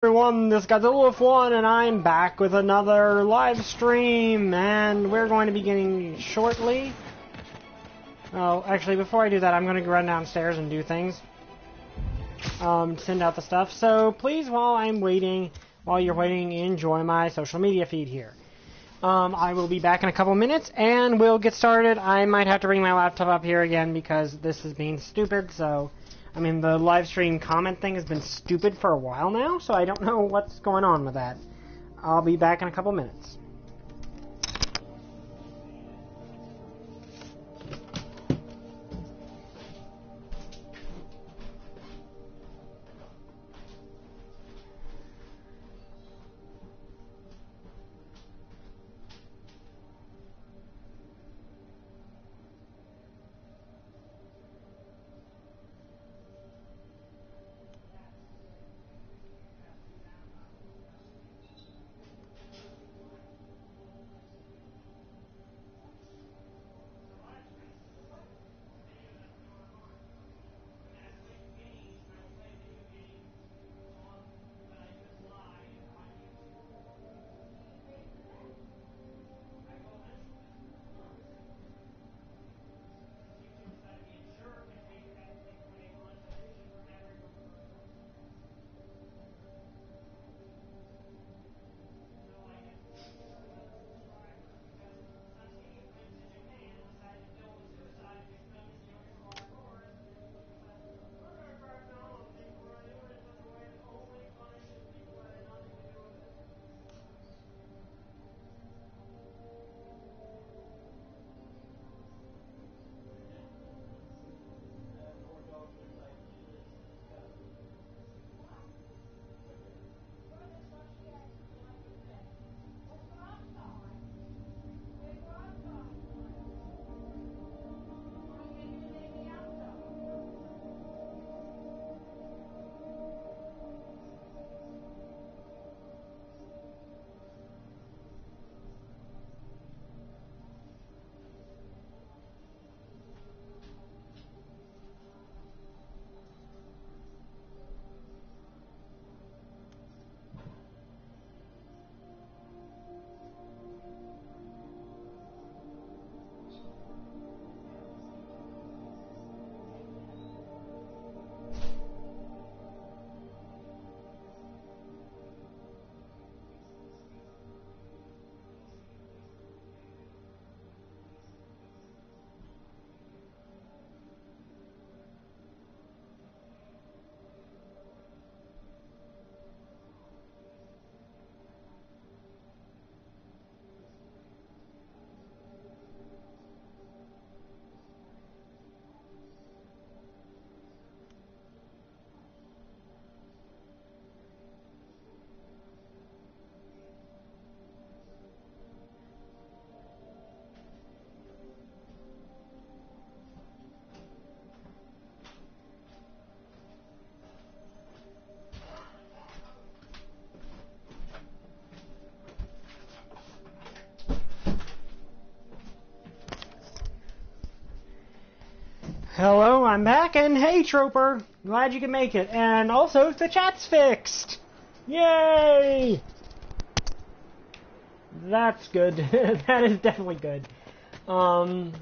Everyone, this is Godzilla1, and I'm back with another live stream, and we're going to be beginning shortly. Oh, actually, before I do that, I'm going to run downstairs and do things. Send out the stuff. So please, while you're waiting, enjoy my social media feed here. I will be back in a couple minutes, and we'll get started. I might have to bring my laptop up here again because this is being stupid, so... I mean, the live stream comment thing has been stupid for a while now, so I don't know what's going on with that. I'll be back in a couple minutes. Hello, I'm back, and hey, Trooper! Glad you could make it. And also, the chat's fixed! Yay! That's good. That is definitely good. But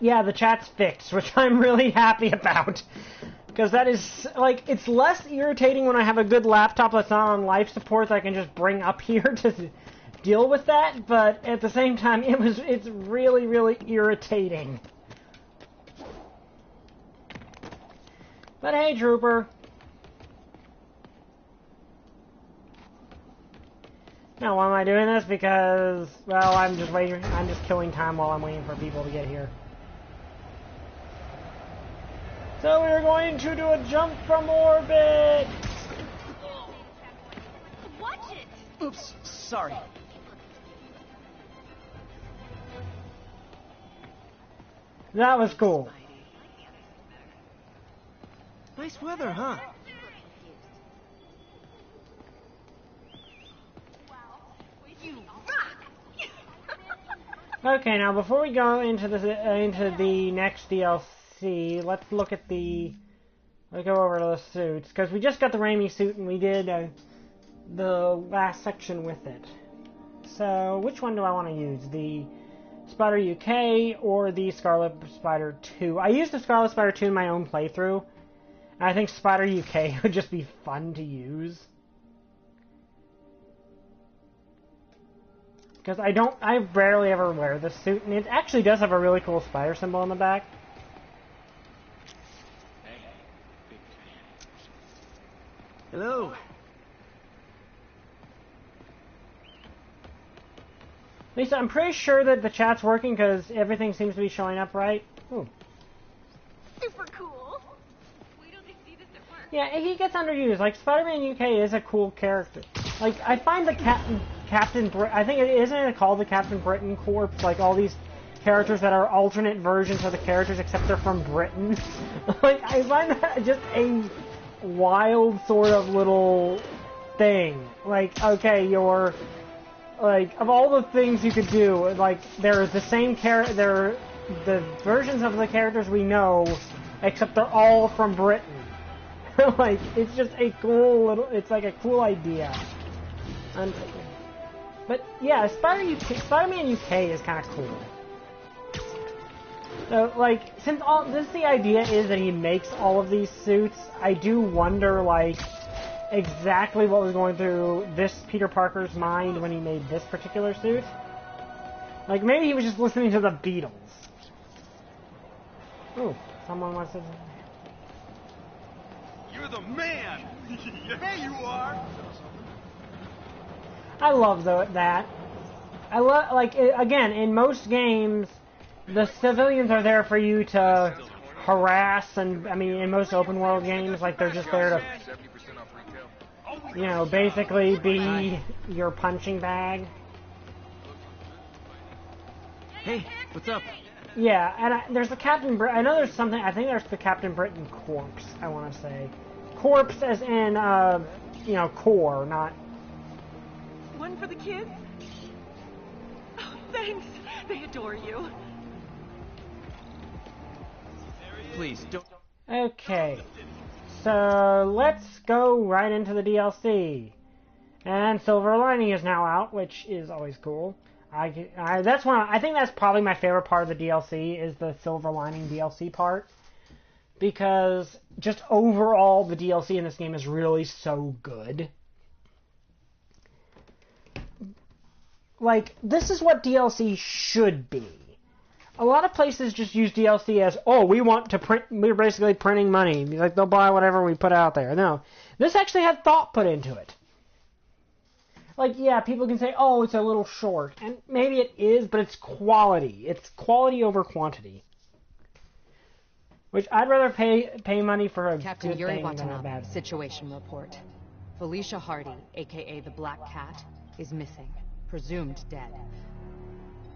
yeah, the chat's fixed, which I'm really happy about. Because that is, like, it's less irritating when I have a good laptop that's not on life support that I can just bring up here to deal with that, but at the same time, it's really, really irritating. But hey, Trooper. Now, why am I doing this? Because, well, I'm just killing time while I'm waiting for people to get here. So we're going to do a jump from orbit! Watch it! Oops, sorry. That was cool. Nice weather, huh? You rock! Okay, now before we go into the next DLC, let's look at the Let's go over to the suits, because we just got the Raimi suit and we did the last section with it. So, which one do I want to use? The Spider UK or the Scarlet Spider 2? I used the Scarlet Spider 2 in my own playthrough. And I think Spider UK would just be fun to use. Because I rarely ever wear this suit, and it actually does have a really cool spider symbol on the back. Hello. Lisa, I'm pretty sure that the chat's working because everything seems to be showing up right. Ooh. Super cool. Wait till they see this at work. Yeah, he gets underused. Like, Spider-Man UK is a cool character. Like, I find the Captain Britain, I think isn't it called the Captain Britain Corps? Like, all these characters that are alternate versions of the characters except they're from Britain. Like, I find that just a wild sort of little thing. Like, okay, you're... Like, of all the things you could do, like, they're the same they're the versions of the characters we know, except they're all from Britain. Like, it's just a cool little, it's like a cool idea. But, yeah, Spider-Man UK is kind of cool. So, like, since the idea is that he makes all of these suits, I do wonder, like, exactly what was going through this Peter Parker's mind when he made this particular suit. Like, maybe he was just listening to the Beatles. Ooh, someone wants to... You're the man! Yeah, you are! I love that. I love, like, again, in most games, the civilians are there for you to harass, and, I mean, in most open world games, like, they're just there to, you know, basically be your punching bag. Hey, what's up? Yeah, and there's the Captain Britain. I know there's something. I think there's the Captain Britain Corpse. I want to say, corpse as in, you know, core, not. One for the kids? Oh, thanks. They adore you. Please don't. Okay, so let's go right into the DLC. And Silver Lining is now out, which is always cool. I think that's probably my favorite part of the DLC is the Silver Lining DLC part, because just overall the DLC in this game is really so good. Like, this is what DLC should be. A lot of places just use DLC as, oh, we want to print, we're basically printing money. Like, they'll buy whatever we put out there. No, this actually had thought put into it. Like, yeah, people can say, oh, it's a little short. And maybe it is, but it's quality. It's quality over quantity. Which I'd rather pay money for a Captain good Yuri thing than a Watanabe, bad thing. situation report. Felicia Hardy, aka the Black Cat, is missing, presumed dead.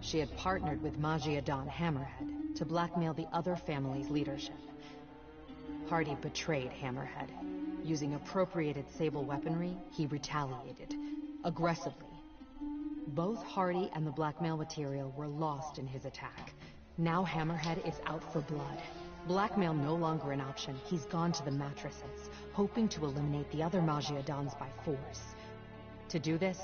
She had partnered with Magia Don Hammerhead to blackmail the other family's leadership. Hardy betrayed Hammerhead. Using appropriated Sable weaponry, he retaliated, aggressively. Both Hardy and the blackmail material were lost in his attack. Now Hammerhead is out for blood. Blackmail no longer an option. He's gone to the mattresses, hoping to eliminate the other Magia Dons by force. To do this,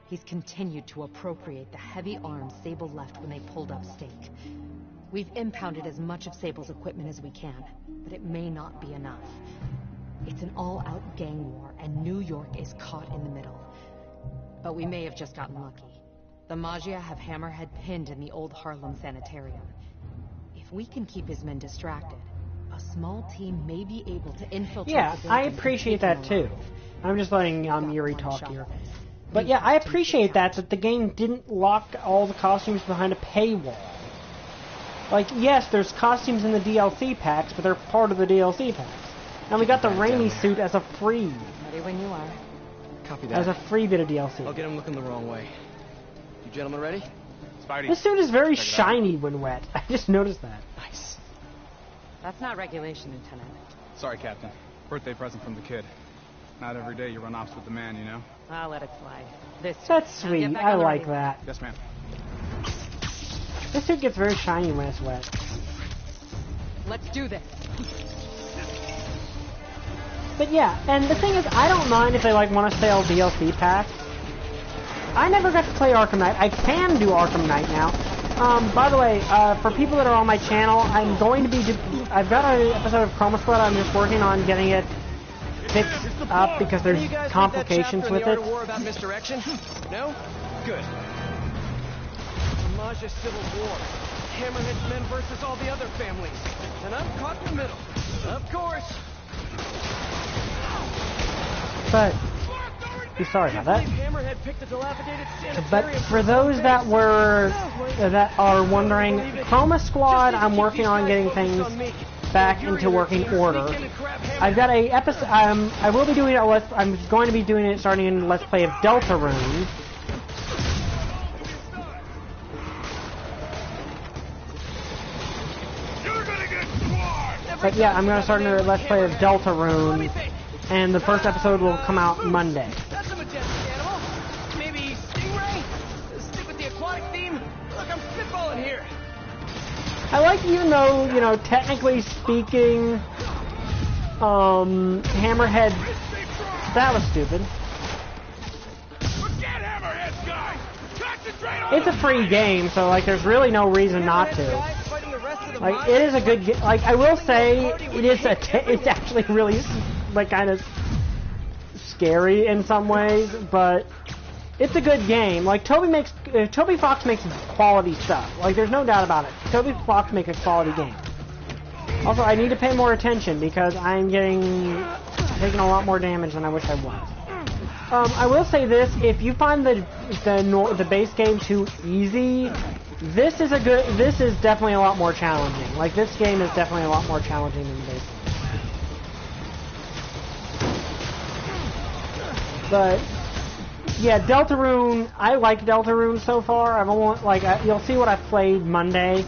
he's continued to appropriate the heavy arms Sable left when they pulled up stake. We've impounded as much of Sable's equipment as we can, but it may not be enough. It's an all-out gang war, and New York is caught in the middle. But we may have just gotten lucky. The Magia have Hammerhead pinned in the old Harlem sanitarium. If we can keep his men distracted, a small team may be able to infiltrate. Yeah, the I building appreciate and that take too. them alive. I'm just letting Got Yuri one talk shot here. at it. But We yeah, I have to appreciate protect. that the game didn't lock all the costumes behind a paywall. Like, yes, there's costumes in the DLC packs, but they're part of the DLC packs. And we got the Raimi suit as a free. Ready when you are. Copy that. As a free bit of DLC. I'll get him looking the wrong way. You gentlemen ready? Spidey. This suit is very Check it out. shiny when wet. I just noticed that. Nice. That's not regulation, Lieutenant. Sorry, Captain. Birthday present from the kid. Not every day you run ops with the man, you know? I'll let it slide. This. That's Now get sweet. back I on the like radio. that. Yes, ma'am. This suit gets very shiny when it's wet. Let's do this. But yeah, and the thing is, I don't mind if they like want to sell DLC packs. I never got to play Arkham Knight. I can do Arkham Knight now. By the way, for people that are on my channel, I'm going to be... I've got an episode of Chroma Squad. I'm just working on getting it fixed up because there's complications with it. War about misdirection? No? Good. Maja Civil War. Hammerhead's men versus all the other families. And I'm caught in the middle. Of course. But... sorry about that. But for those that are wondering, Chroma Squad, I'm working on getting things back into working order. I've got a episode. I will be doing I'm going to be doing it starting in Let's Play of Deltarune. But yeah, I'm going to start a Let's Play of Deltarune. And the first episode will come out Monday. That's a majestic animal. Maybe stingray? Stick with the aquatic theme. Look, I'm spitballing here. I like, even though, you know, technically speaking, Hammerhead, that was stupid. Forget Hammerhead, guys. Concentrate on It's a free game, so like, there's really no reason not to. Like, it is a good game. Like, I will say, it's actually really, like, kind of scary in some ways, but it's a good game. Like, Toby Fox makes quality stuff. Like, there's no doubt about it. Toby Fox makes a quality game. Also, I need to pay more attention because I'm taking a lot more damage than I wish I was. I will say this: if you find the base game too easy, this is definitely a lot more challenging. Like, this game is definitely a lot more challenging than the base game. But yeah, Deltarune, I like Deltarune so far. I've only, you'll see what I've played Monday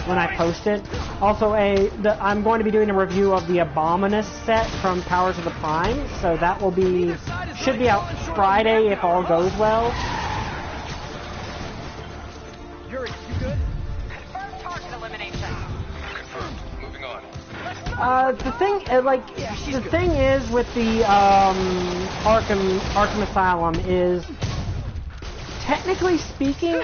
when I post it. Also, I'm going to be doing a review of the Abominus set from Powers of the Prime, so that should be out Friday if all goes well. Yuri, you good? Confirmed target elimination. Confirmed. Moving on. The thing is with the Arkham Asylum is, technically speaking,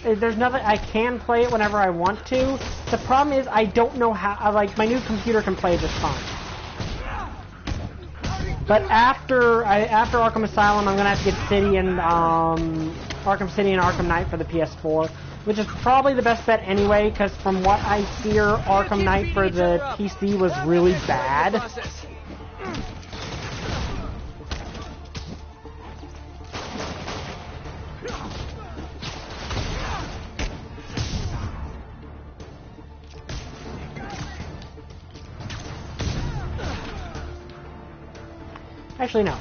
there's nothing, I can play it whenever I want to. The problem is I don't know how. My new computer can play this fine. But after Arkham Asylum, I'm gonna have to get Arkham City and Arkham Knight for the PS4. Which is probably the best bet anyway, because from what I hear, Arkham Knight for the PC was really bad. Actually, no.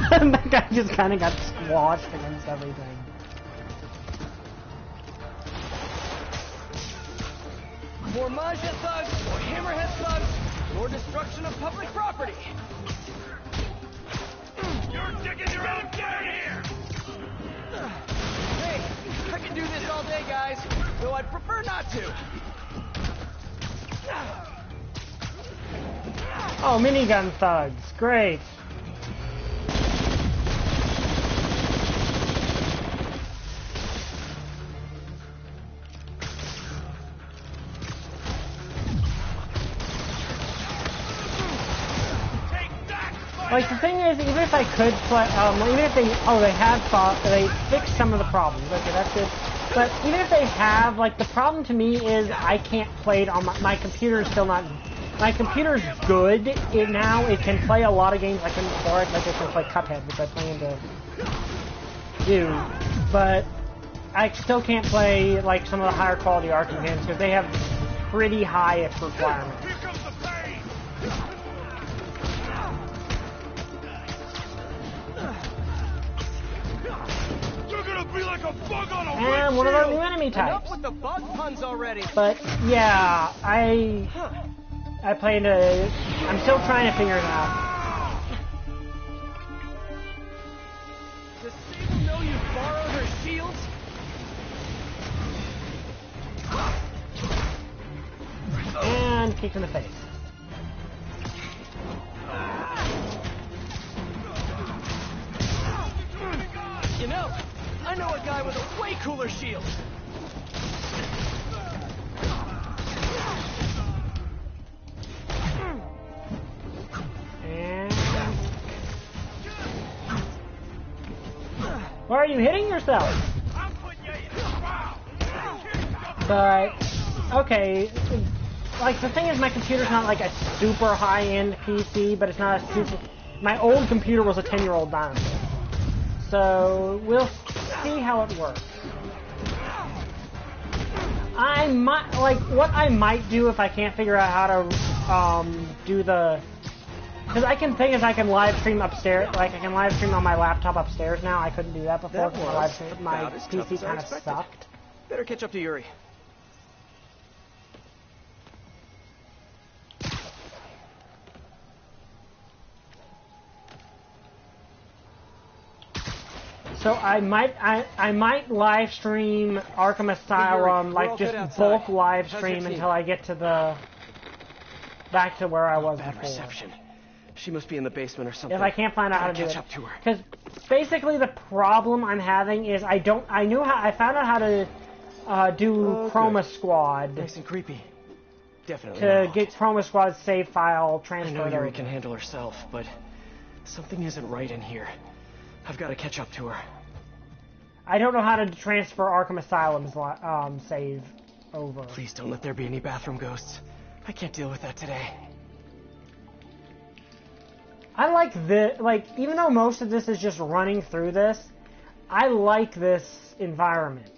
That guy just kind of got squashed against everything. More Maja thugs, more Hammerhead thugs, more destruction of public property. You're digging your own dirt here. Hey, I can do this all day, guys, though I'd prefer not to. Oh, minigun thugs. Great. Like, the thing is, even if I could play, even if they fixed some of the problems. Okay, that's good. But even if they have, like, the problem to me is I can't play it on my computer is still not. My computer's good now. It can play a lot of games I couldn't before. Like, it can play Cuphead, which I plan to do. But I still can't play, like, some of the higher quality Arkham games because they have pretty high requirements. Here comes the pain. You're gonna be like a bug on a And one of our new enemy types. Enough with the bug puns already. But yeah, I plan to. I'm still trying to figure it out. Does Sable know you borrowed her shields? And kick in the face. I know a guy with a way cooler shield. And... Why are you hitting yourself? I'm putting you in. Wow. But, okay, like, the thing is, my computer's not, like, a super high-end PC, but it's not a super... My old computer was a 10-year-old dinosaur. So, we'll see how it works. I might, like, what I might do if I can't figure out how to, do the... Because I can live stream upstairs, like, I can live stream on my laptop upstairs now. I couldn't do that before because my PC kind of sucked. Better catch up to Yuri. So I might live stream Arkham Asylum, like just bulk live stream until I get to the back to where I was Bad before. reception. She must be in the basement or something. If I can't find out how to do catch it, up to her. because basically the problem I'm having is I found out how to do Chroma Squad Nice and creepy. Definitely. to not. get Chroma Squad's save file I transferred know Yuri over. can handle herself, but something isn't right in here. I've got to catch up to her. I don't know how to transfer Arkham Asylum's save over. Please don't let there be any bathroom ghosts. I can't deal with that today. I like this, like, even though most of this is just running through this, I like this environment.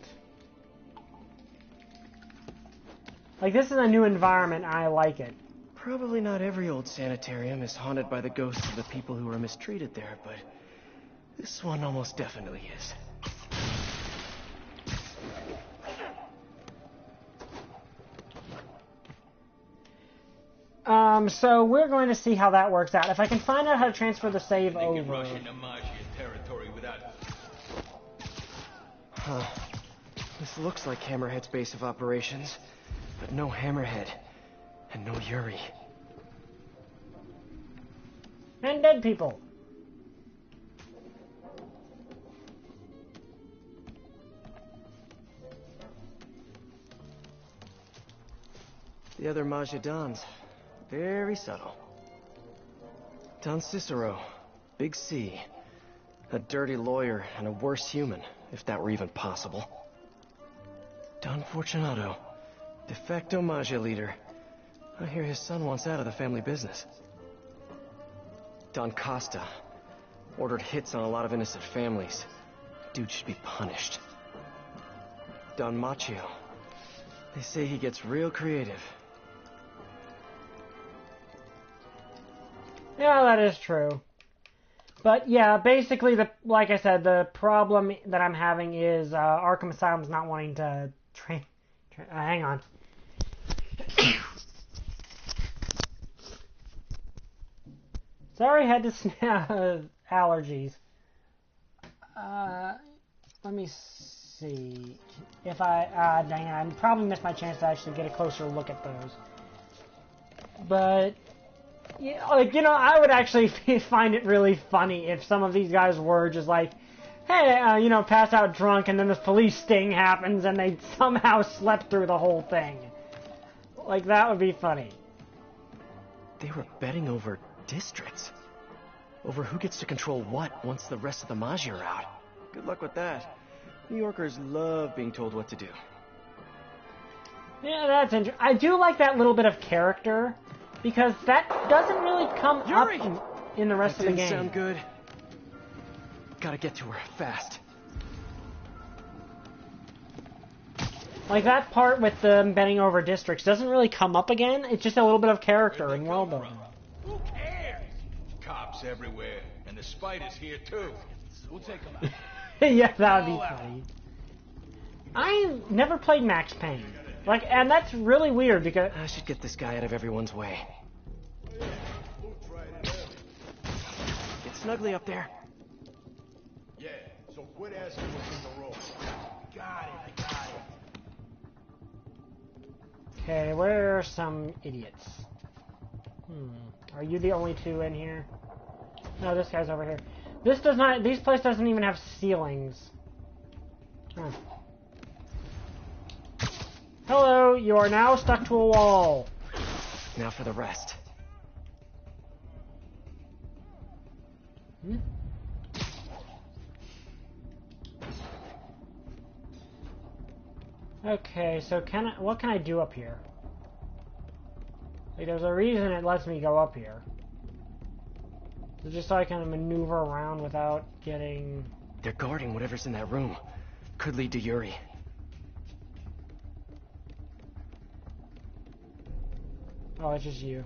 Like, this is a new environment, and I like it. Probably not every old sanitarium is haunted by the ghosts of the people who were mistreated there, but this one almost definitely is. So we're going to see how that works out. If I can find out how to transfer the save over. Huh. This looks like Hammerhead's base of operations, but no Hammerhead, and no Yuri. And dead people. The other Majidans, very subtle. Don Cicero, Big C, a dirty lawyer and a worse human, if that were even possible. Don Fortunato, de facto Magia leader. I hear his son wants out of the family business. Don Costa, ordered hits on a lot of innocent families. Dude should be punished. Don Machio, they say he gets real creative. Yeah, that is true. But yeah, basically, like I said, the problem that I'm having is Arkham Asylum's not wanting to hang on. Sorry, had to snap allergies. Let me see if I dang it, I probably missed my chance to actually get a closer look at those. But yeah, like, you know, I would actually find it really funny if some of these guys were just like, hey, you know, passed out drunk, and then this police sting happens, and they somehow slept through the whole thing. Like, that would be funny. They were betting over districts. Over who gets to control what once the rest of the Magia are out. Good luck with that. New Yorkers love being told what to do. Yeah, that's interesting. I do like that little bit of character, because that doesn't really come Yuri! up in the rest of the game. Didn't sound good. Gotta get to her, fast. Like, that part with them bending over districts doesn't really come up again. It's just a little bit of character and world building. Who cares? Cops everywhere, and the Spider's here too. We'll take them out. Yeah, that would be funny. I never played Max Payne. Like, and that's really weird because I should get this guy out of everyone's way. Get snuggly up there. Yeah, so quit asking what's in the room. Got it, I got it. okay, where are some idiots? Are you the only two in here? No, this guy's over here. This place doesn't even have ceilings. Huh. Hello, you are now stuck to a wall. Now for the rest. Hmm? Okay, so what can I do up here? Like, there's a reason it lets me go up here. So just so I can maneuver around without getting... They're guarding whatever's in that room. Could lead to Yuri. Oh, it's just you.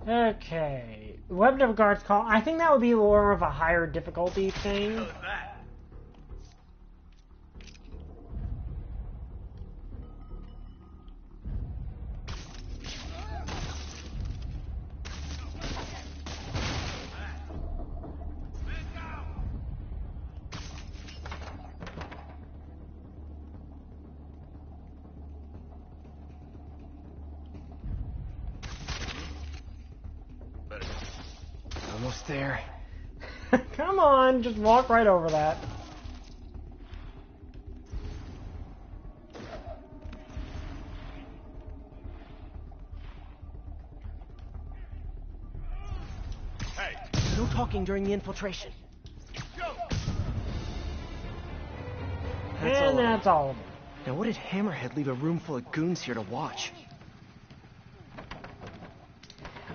Okay. Web of Guards call. I think that would be more of a higher difficulty thing. Almost there. Come on, just walk right over that. Hey, No talking during the infiltration. go! And that's all of them. Now what did Hammerhead leave a room full of goons here to watch?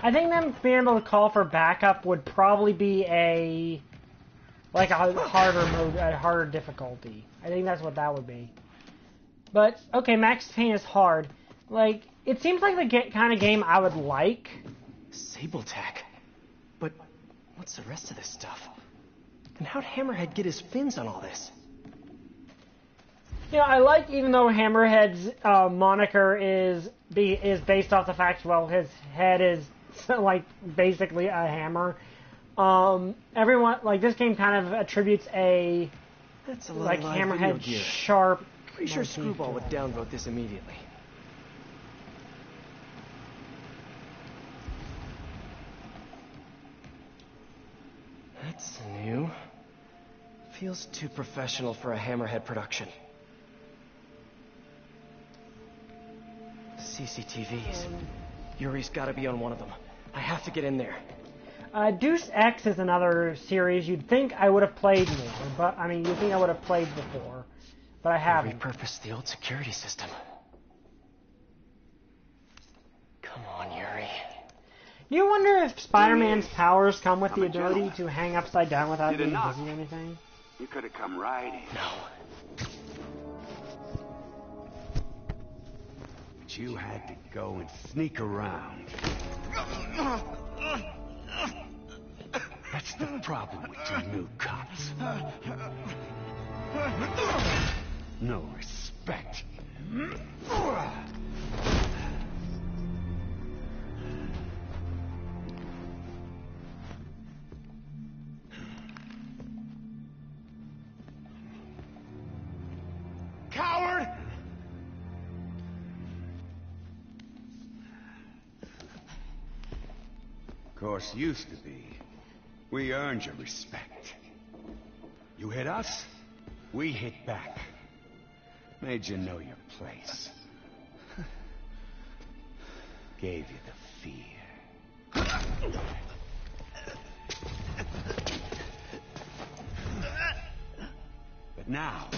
I think them being able to call for backup would probably be a harder mode, a harder difficulty. I think that's what that would be. But okay, Max Payne is hard. Like, it seems like the kind of game I would like. Sabletech. But what's the rest of this stuff? And how'd Hammerhead get his fins on all this? You know, I like, even though Hammerhead's moniker is based off the fact, well, his head is like basically a hammer. Everyone, like, this game kind of attributes a That's a little like live Hammerhead video gear. sharp. Pretty sure Screwball would downvote this immediately. That's new. Feels too professional for a Hammerhead production. CCTVs. Yuri's gotta be on one of them. I have to get in there. Deuce X is another series you'd think I would have played more, but I mean, you'd think I would have played before, but I haven't. Repurpose the old security system. Come on, Yuri. Do you wonder if Spider-Man's powers come with the ability to hang upside down without being dizzy or anything? You could have come right in. No. But you had to go and sneak around. That's the problem with you new cops. No respect. Coward! Of course, used to be. We earned your respect. You hit us, we hit back. Made you know your place. Gave you the fear. But now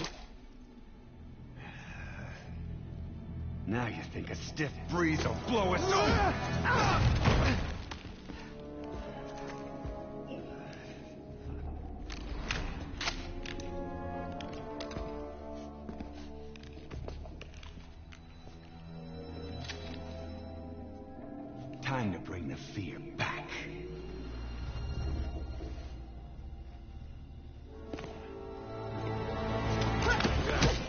you think a stiff breeze will blow us over? Time to bring the fear back.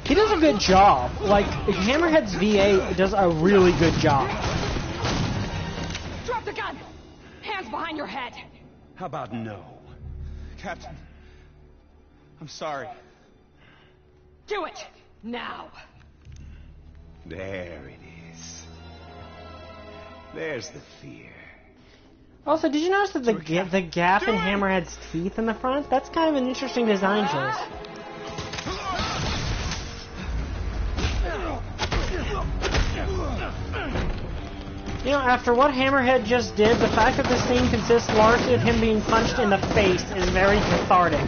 He does a good job. Like, Hammerhead's VA does a really good job. Drop the gun! Hands behind your head! How about no? Captain, I'm sorry. Do it! Now! There it is. There's the fear. Also, did you notice that the gap in Hammerhead's teeth in the front? That's kind of an interesting design choice. You know, after what Hammerhead just did, the fact that this scene consists largely of him being punched in the face is very cathartic.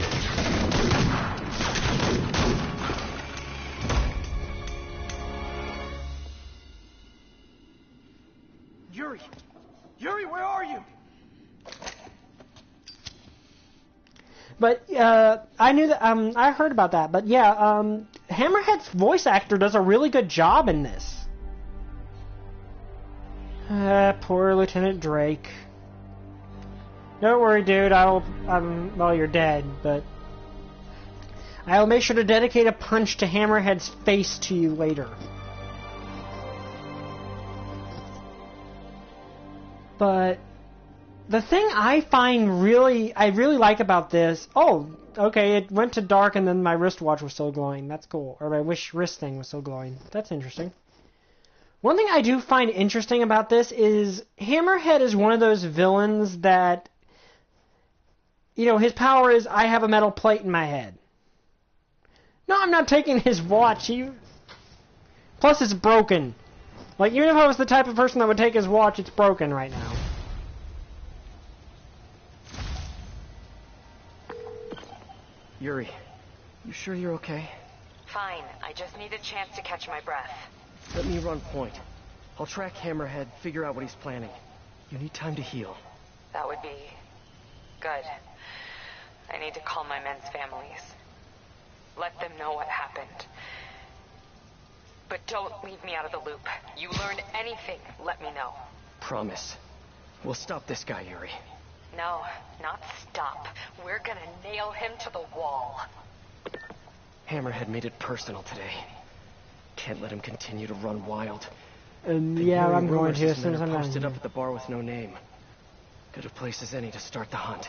Yuri, where are you? But, I knew that, I heard about that, but yeah, Hammerhead's voice actor does a really good job in this. Poor Lieutenant Drake. Don't worry, dude, well, you're dead, but I'll make sure to dedicate a punch to Hammerhead's face to you later. But the thing I really like about this... Oh, okay, it went to dark and then my wristwatch was still glowing. That's cool. Or my wrist thing was still glowing. That's interesting. One thing I do find interesting about this is Hammerhead is one of those villains that... You know, his power is, I have a metal plate in my head. No, I'm not taking his watch. Plus, it's broken. Like, even if I was the type of person that would take his watch, it's broken right now. Yuri, you sure you're okay? Fine. I just need a chance to catch my breath. Let me run point. I'll track Hammerhead, figure out what he's planning. You need time to heal. That would be... good. I need to call my men's families. Let them know what happened. But don't leave me out of the loop. You learn anything, let me know. Promise. We'll stop this guy, Yuri. No, not stop. We're gonna nail him to the wall. Hammerhead made it personal today. Can't let him continue to run wild. Yeah, I'm going to as soon as I'm done. Posted up at the bar with no name. Good a place as any to start the hunt.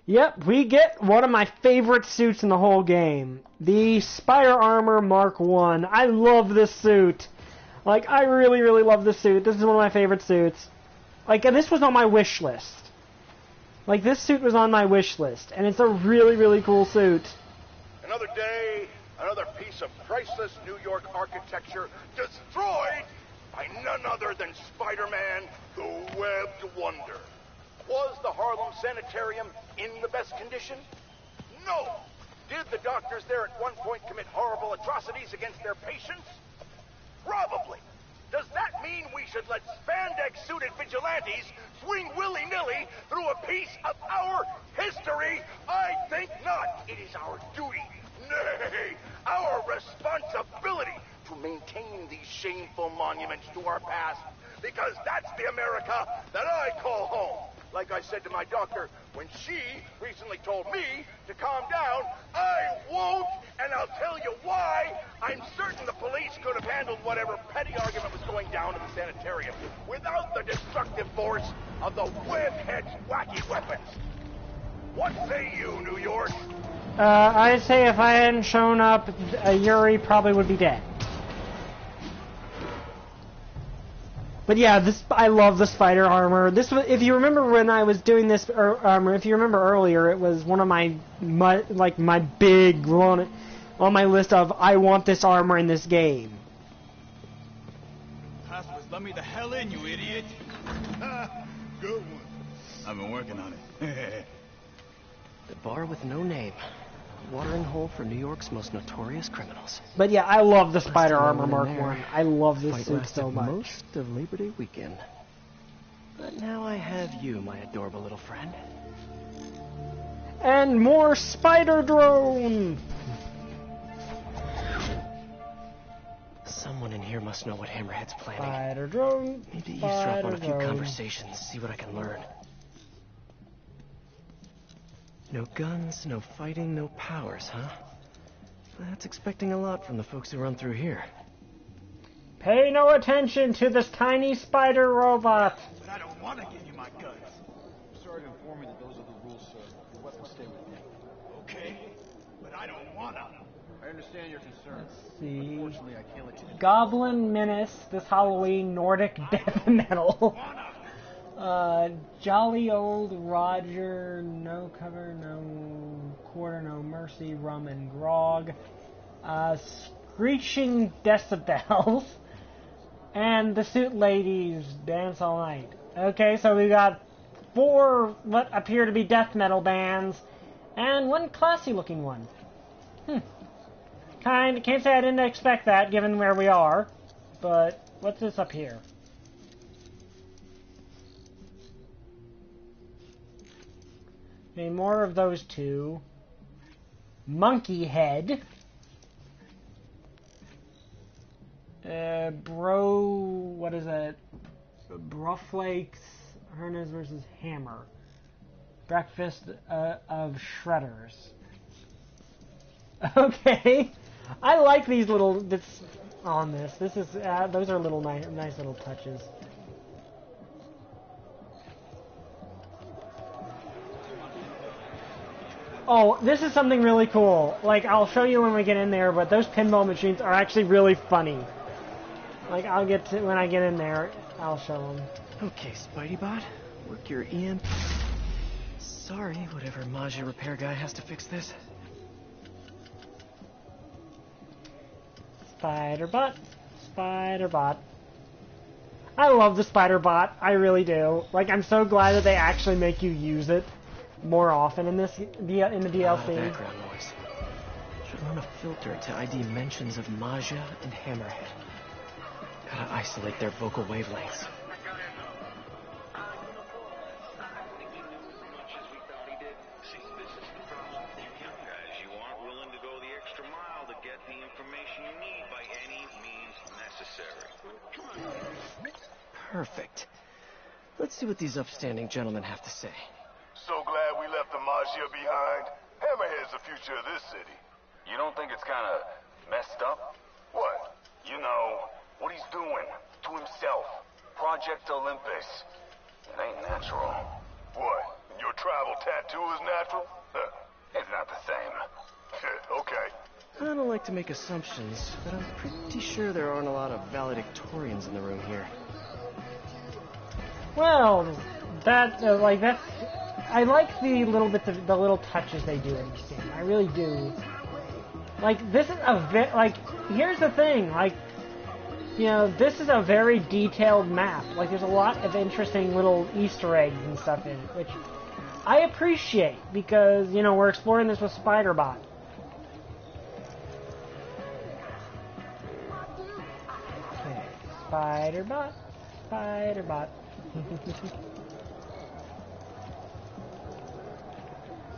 Yep, we get one of my favorite suits in the whole game. The Spider Armor Mark 1. I love this suit. Like, I really, really love this suit. This is one of my favorite suits. Like, and this was on my wish list. Like, this suit was on my wish list. And it's a really, really cool suit. Another day, another piece of priceless New York architecture destroyed by none other than Spider-Man, the Webbed Wonder. Was the Harlem Sanitarium in the best condition? No! Did the doctors there at one point commit horrible atrocities against their patients? Probably. Does that mean we should let spandex-suited vigilantes swing willy-nilly through a piece of our history? I think not. It is our duty, nay, our responsibility to maintain these shameful monuments to our past, because that's the America that I call home. Like I said to my doctor, when she recently told me to calm down, I won't, and I'll tell you why. I'm certain the police could have handled whatever petty argument was going down in the sanitarium without the destructive force of the Webhead's wacky weapons. What say you, New York? I'd say if I hadn't shown up, Yuri probably would be dead. But yeah, I love the spider armor. This was, if you remember when I was doing this, if you remember earlier, it was one of my big on my list of I want this armor in this game. Passwords, let me the hell in, you idiot! Good one. I've been working on it. The bar with no name. Watering hole for New York's most notorious criminals. But yeah, I love the Spider Armor Mark 1. I love this suit so much. Most of Labor Day weekend. But now I have you, my adorable little friend. And more Spider Drone! Someone in here must know what Hammerhead's planning. Spider Drone. Need to eavesdrop on a few conversations, see what I can learn. No guns, no fighting, no powers, huh? That's expecting a lot from the folks who run through here. Pay no attention to this tiny spider robot. But I don't want to give you my guns. I'm sorry to inform you that those are the rules, sir. Your weapons stay with you. Okay, but I don't want to. I understand your concern. Let's see. Unfortunately, I can't let you. Goblin Menace, this Halloween Nordic death metal. Jolly Old Roger, no cover, no quarter, no mercy, rum and grog, Screeching Decibels, and the Suit Ladies Dance All Night. Okay, so we got 4 what appear to be death metal bands, and 1 classy looking one. Can't say I didn't expect that given where we are, but what's this up here? Okay, more of those 2. Monkey Head. What is it? Broflakes, Hernes versus Hammer. Breakfast of Shredders. Okay. I like these little bits on this. This is those are little nice little touches. Oh, this is something really cool. Like, I'll show you when we get in there, but those pinball machines are actually really funny. Like, I'll get to when I get in there, I'll show them. Okay, Spideybot, work your EMP. Sorry, whatever Magia repair guy has to fix this. Spiderbot. Spiderbot. I love the Spiderbot. I really do. Like, I'm so glad that they actually make you use it more often in this in the DLC. Background noise. Should run a filter to ID mentions of Magia and Hammerhead. Gotta isolate their vocal wavelengths. Perfect. Let's see what these upstanding gentlemen have to say. So glad we left the Magia behind. Hammerhead's the future of this city. You don't think it's kind of messed up? What? You know, what he's doing to himself. Project Olympus. It ain't natural. What? Your tribal tattoo is natural? It's not the same. Okay. I don't like to make assumptions, but I'm pretty sure there aren't a lot of valedictorians in the room here. Well, that that's. I like the little bits of the little touches they do in this game. I really do. Like, this is here's the thing. Like, you know, this is a very detailed map. Like, there's a lot of interesting little Easter eggs and stuff in it, which I appreciate because, you know, we're exploring this with Spiderbot. Okay, Spiderbot, Spiderbot.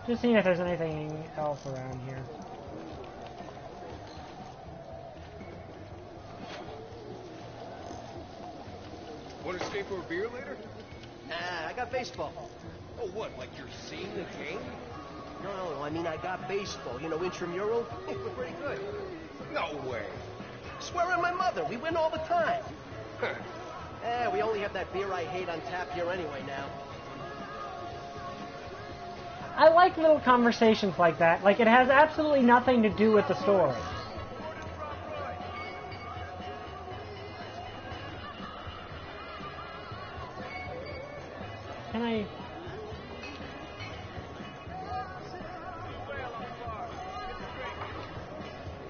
Just seeing if there's anything else around here. Want to stay for a beer later? Nah, I got baseball. Oh, what, like you're seeing the game? No, I mean I got baseball. You know, intramural. We're pretty good. No way. Swear on my mother, we win all the time. We only have that beer I hate on tap here anyway now. I like little conversations like that. Like, it has absolutely nothing to do with the story. Can I...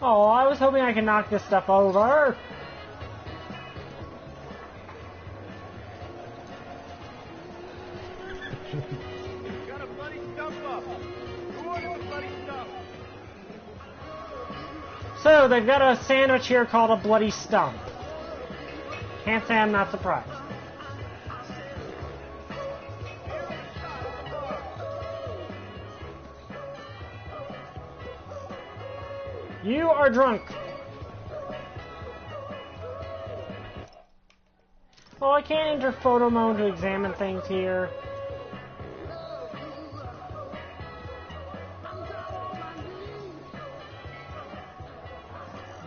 Oh, I was hoping I could knock this stuff over. So, they've got a sandwich here called a bloody stump. Can't say I'm not surprised. You are drunk. Oh, I can't enter photo mode to examine things here.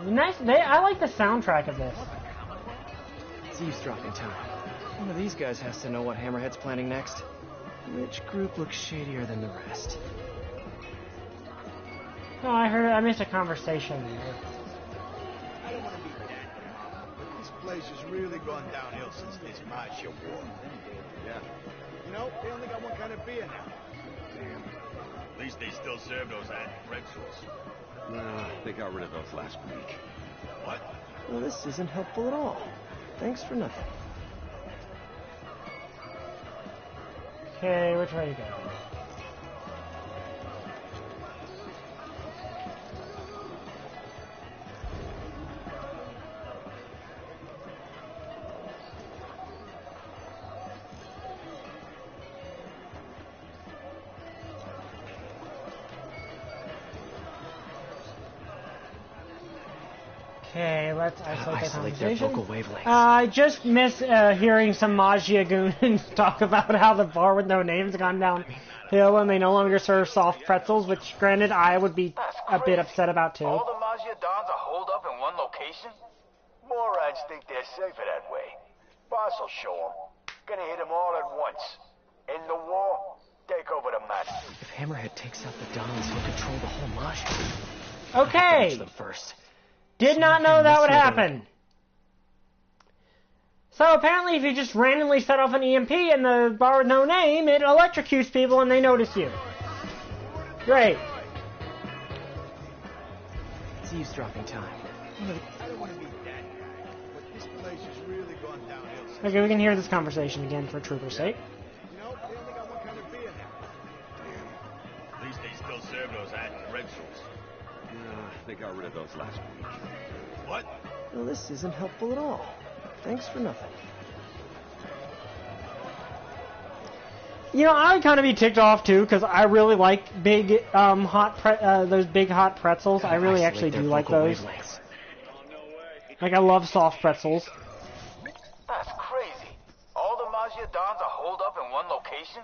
Nice. I like the soundtrack of this. It's eavesdropping time. One of these guys has to know what Hammerhead's planning next. Which group looks shadier than the rest? Oh, I missed a conversation there. This place has really gone downhill since this Mafia war. Yeah. You know, they only got one kind of beer now. Damn. At least they still serve those pretzels. Nah, they got rid of those last week. What? Well, this isn't helpful at all. Thanks for nothing. Okay, which way to go? Okay, let's isolate their vocal wavelengths. I just miss hearing some Magia goons talk about how the bar with no name's gone downhill and they no longer serve soft pretzels, which, granted, I would be a bit upset about too. All the Magia Dons are holed up in one location? Morons think they're safer that way. Boss will show them. Gonna hit them all at once. In the war, take over the map. If Hammerhead takes out the Dons, he'll control the whole Magia. Okay. Them first. Did not know that would happen. So apparently if you just randomly set off an EMP in the bar with no name, it electrocutes people and they notice you. Great. It's eavesdropping time. I don't want to be that guy, but this place has really gone downhill. Okay, we can hear this conversation again for Trooper's sake. You know, they only got one kind of beer now. Damn. At least they still serve those pretzels. Nah, they got rid of those last week. What? Well, this isn't helpful at all. Thanks for nothing. You know, I would kind of be ticked off too, because I really like big, those big hot pretzels. I really actually do like those. Like, I love soft pretzels. That's crazy. All the Magia Dons are holed up in one location?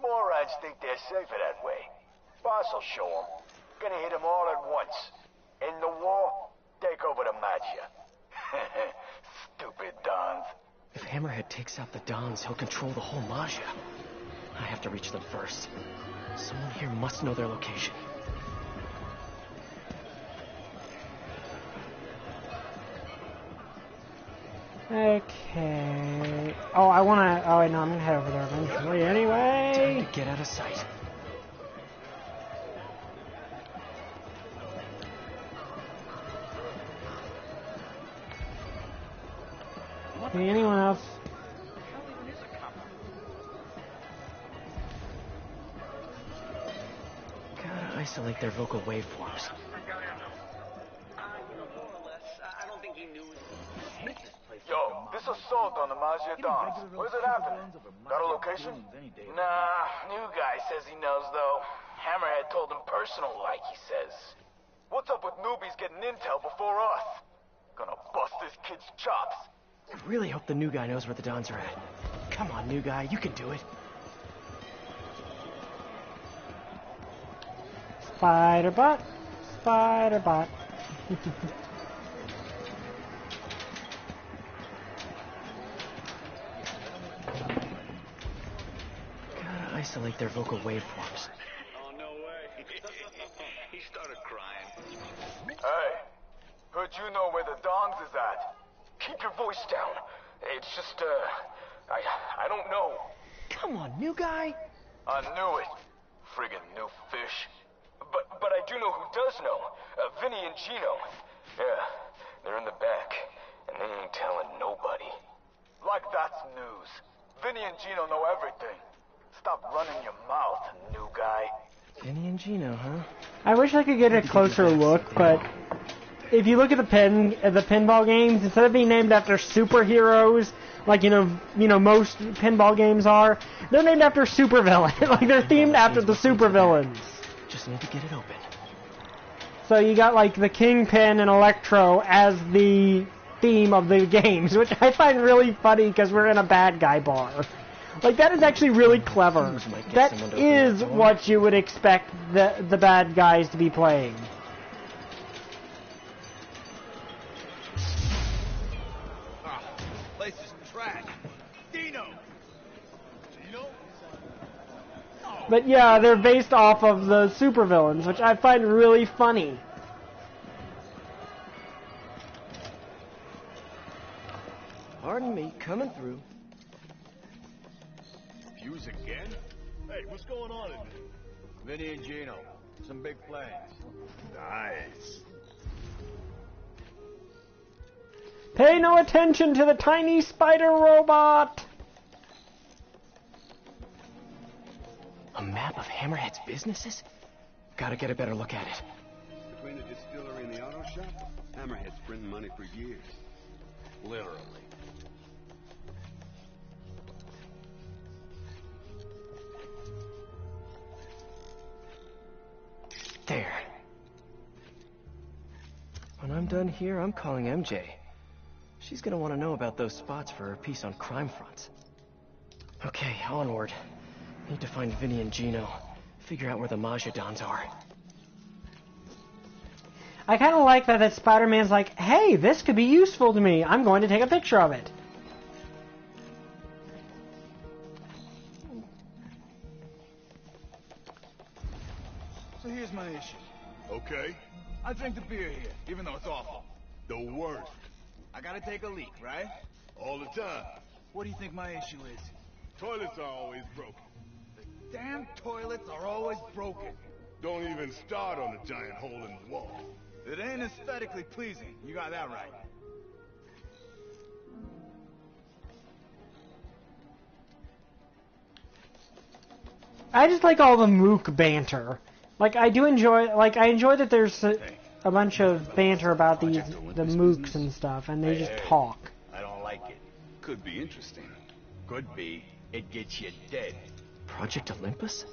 Morons think they're safer that way. Boss will show them. Gonna hit them all at once. In the war, take over the Magia. Stupid Dons. If Hammerhead takes out the Dons, he'll control the whole Magia. I have to reach them first. Someone here must know their location. Okay. Oh, I wanna... Oh, wait, no, I'm gonna head over there eventually anyway. Time to get out of sight. Anyone else? Gotta isolate their vocal waveforms. Yo, this assault on the Magia Dons. Where's it happening? Got a location? Nah, new guy says he knows though. Hammerhead told him personal like, he says. What's up with newbies getting intel before us? Gonna bust this kid's chops. I really hope the new guy knows where the Dons are at. Come on, new guy, you can do it. Spider-Bot. Spider-Bot. Gotta isolate their vocal waveforms. Oh, no way. He started crying. Hey, heard you know where the Dons is at. Keep your voice down. It's just, I don't know. Come on, new guy. I knew it. Friggin' new fish. But I do know who does know. Vinny and Gino. Yeah, they're in the back, and they ain't telling nobody. Like that's news. Vinny and Gino know everything. Stop running your mouth, new guy. Vinny and Gino, huh? I wish I could get a closer look, but if you look at the pinball games, instead of being named after superheroes, like you know most pinball games are, they're named after supervillains. Like they're themed after the supervillains. Just need to get it open. So you got like the Kingpin and Electro as the theme of the games, which I find really funny because we're in a bad guy bar. Like that is actually really clever. That is what you would expect the bad guys to be playing. Place is trash. Dino. But yeah, they're based off of the supervillains, which I find really funny. Pardon me, coming through. Fuse again? Hey, what's going on in there? Vinny and Gino. Some big plans. Nice. Pay no attention to the tiny spider robot! A map of Hammerhead's businesses? Gotta get a better look at it. Between the distillery and the auto shop, Hammerhead's printing money for years. Literally. There. When I'm done here, I'm calling MJ. She's gonna want to know about those spots for her piece on crime fronts. Okay, onward. Need to find Vinny and Gino. Figure out where the Majidons are. I kind of like that Spider-Man's like, hey, this could be useful to me. I'm going to take a picture of it. So here's my issue. Okay. I drink the beer here, even though it's awful. The worst. I gotta take a leak, right? All the time. What do you think my issue is? Toilets are always broken. The damn toilets are always broken. Don't even start on the giant hole in the wall. It ain't aesthetically pleasing. You got that right. I just like all the mook banter. Like, I enjoy that there's a bunch of banter about the mooks and stuff, and they just talk. I don't like it. Could be interesting. Could be. It gets you dead. Project Olympus?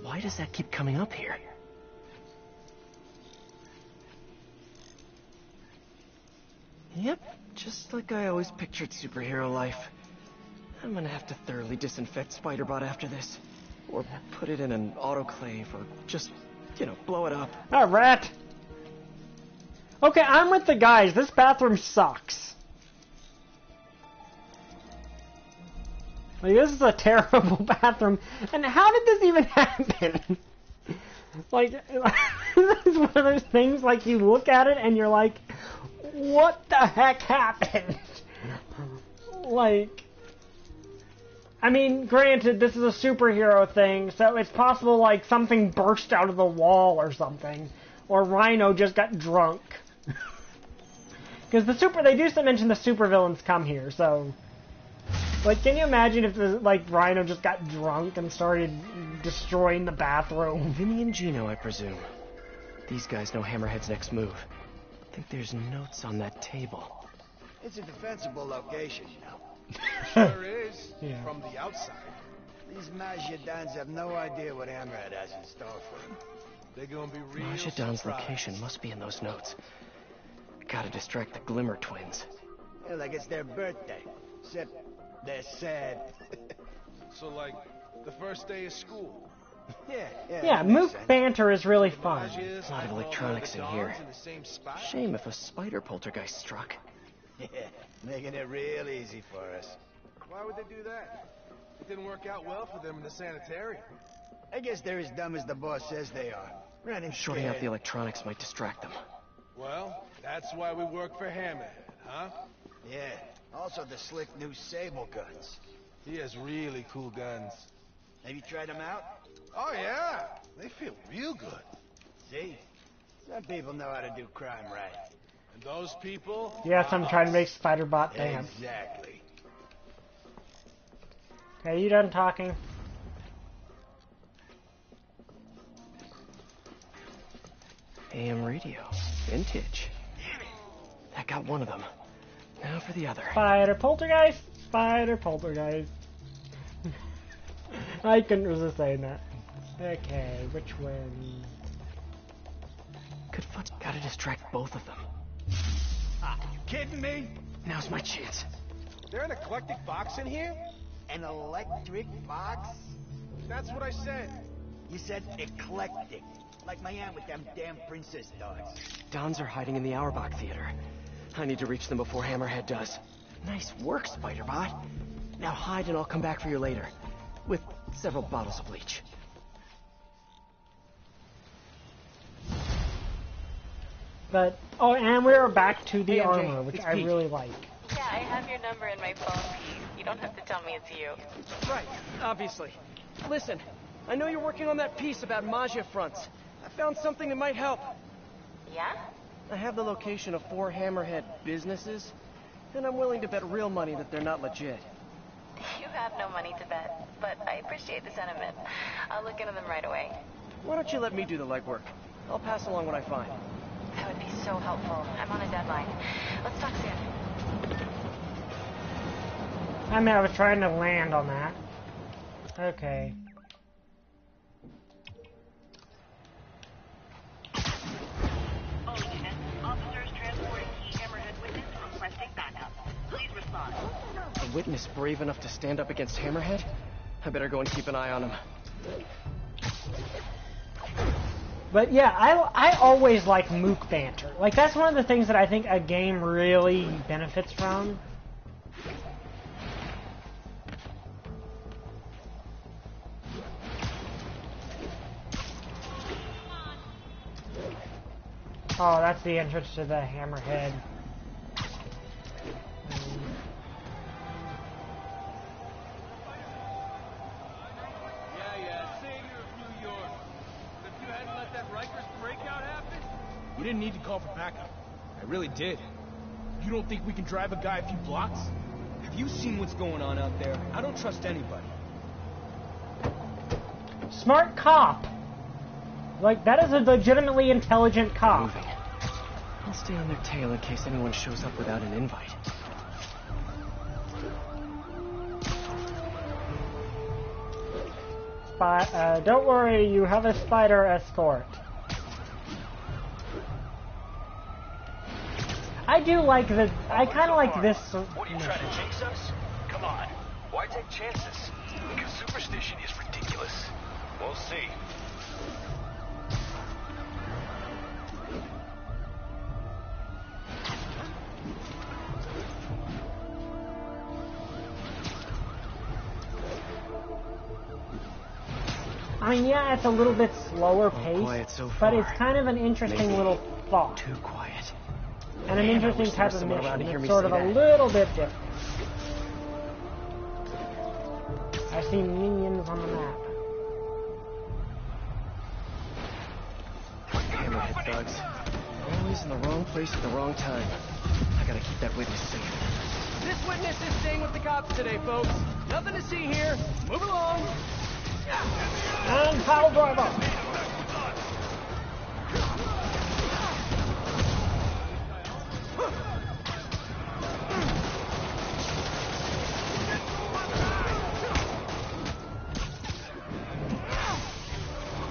Why does that keep coming up here? Yep, just like I always pictured superhero life. I'm gonna have to thoroughly disinfect Spider-Bot after this. Or put it in an autoclave, or just, blow it up. Ah, rat! Okay, I'm with the guys. This bathroom sucks. Like, this is a terrible bathroom. And how did this even happen? Like, this is one of those things, like, you look at it and you're like, what the heck happened? Like, I mean, granted, this is a superhero thing, so it's possible, like, something burst out of the wall or something. Or Rhino just got drunk. Because they do mention the supervillains come here, so... Like, can you imagine if, Rhino just got drunk and started destroying the bathroom? Vinny and Gino, I presume. These guys know Hammerhead's next move. I think there's notes on that table. It's a defensible location, Sure is. Yeah. From the outside. These Majidons have no idea what Hammerhead has in store for them. They're gonna be real Majidon's surprised. location must be in those notes. Gotta distract the Glimmer twins. Yeah, like it's their birthday. Except they're sad. So, like, the first day of school. Yeah, Yeah, mook banter is really fun. A lot of electronics in here. In the same spot? Shame if a spider poltergeist struck. Yeah, making it real easy for us. Why would they do that? It didn't work out well for them in the sanitarium. I guess they're as dumb as the boss says they are. Running Shorting out scared. the electronics might distract them. Well, that's why we work for Hammerhead, huh? Yeah, also the slick new Sable guns. He has really cool guns. Have you tried them out? Oh, yeah. They feel real good. See? Some people know how to do crime right. And those people... Yes, I'm trying to make Spider-Bot dance. Exactly. Okay, you done talking? AM radio. Vintage. That got one of them. Now for the other. Spider poltergeist! Spider poltergeist. I couldn't resist saying that. Okay, which one? Good foot. Gotta distract both of them. Ah, you kidding me? Now's my chance. There an eclectic box in here? An electric box? That's what I said. You said eclectic. Like my aunt with them damn princess dogs. Dons are hiding in the Auerbach Theater. I need to reach them before Hammerhead does. Nice work, Spider-Bot. Now hide and I'll come back for you later. With several bottles of bleach. But, oh, and we're back to the Hey, MJ, armor, which it's I Pete. really like. Yeah, I have your number in my phone piece. You don't have to tell me it's you. Right, obviously. Listen, I know you're working on that piece about Maggia fronts. I found something that might help. Yeah? I have the location of 4 Hammerhead businesses, and I'm willing to bet real money that they're not legit. You have no money to bet, but I appreciate the sentiment. I'll look into them right away. Why don't you let me do the legwork? I'll pass along what I find. That would be so helpful. I'm on a deadline. Let's talk soon. I mean, I was trying to land on that. Okay. All units, officers transporting key Hammerhead witness requesting backup. Please respond. A witness brave enough to stand up against Hammerhead? I better go and keep an eye on him. But yeah, I always like mook banter. Like, that's one of the things that I think a game really benefits from. Oh, that's the entrance to the Hammerhead. You didn't need to call for backup. I really did. You don't think we can drive a guy a few blocks? Have you seen what's going on out there? I don't trust anybody. Smart cop. Like, that is a legitimately intelligent cop. Moving. I'll stay on their tail in case anyone shows up without an invite. Don't worry, you have a spider escort. I do like the. I kind of like this. What are you trying to jinx us? Come on. Why take chances? Because superstition is ridiculous. We'll see. I mean, yeah, it's a little bit slower paced, quiet so but far. it's kind of an interesting Maybe little thought. Too quiet. And an Man, I interesting wish there type was of someone around to mission. hear It's me sort say of a that. little bit different. I see minions on the map. Hammerhead thugs. Always in the wrong place at the wrong time. I gotta keep that witness safe. This witness is staying with the cops today, folks. Nothing to see here. Move along. And pile driver.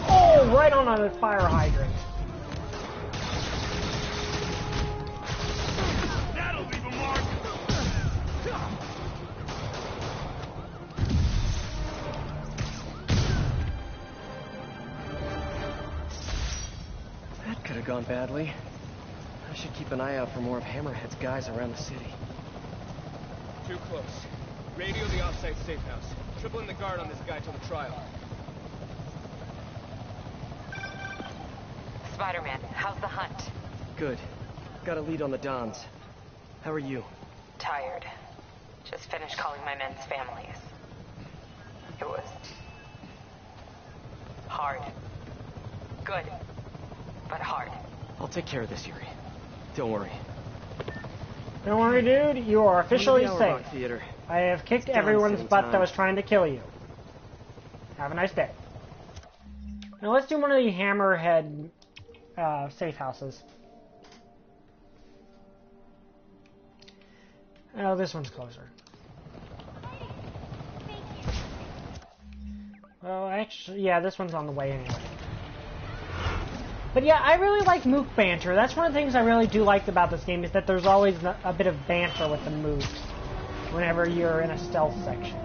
Oh, right on a fire hydrant. That'll leave a mark. That could have gone badly. I should keep an eye out for more of Hammerhead's guys around the city. Too close. Radio the off-site safe house. Tripling the guard on this guy till the trial. Spider-Man, how's the hunt? Good. Got a lead on the Dons. How are you? Tired. Just finished calling my men's families. It was hard. Good, but hard. I'll take care of this, Yuri. Don't worry. Don't worry, dude. You are officially Leave the safe. Auerbach Theater. I have kicked It's everyone's dancing butt time. that was trying to kill you. Have a nice day. Now let's do one of the Hammerhead safe houses. Oh, this one's closer. Well, actually, yeah, this one's on the way anyway. But yeah, I really like mook banter. That's one of the things I really do like about this game, is that there's always a bit of banter with the mooks whenever you're in a stealth section.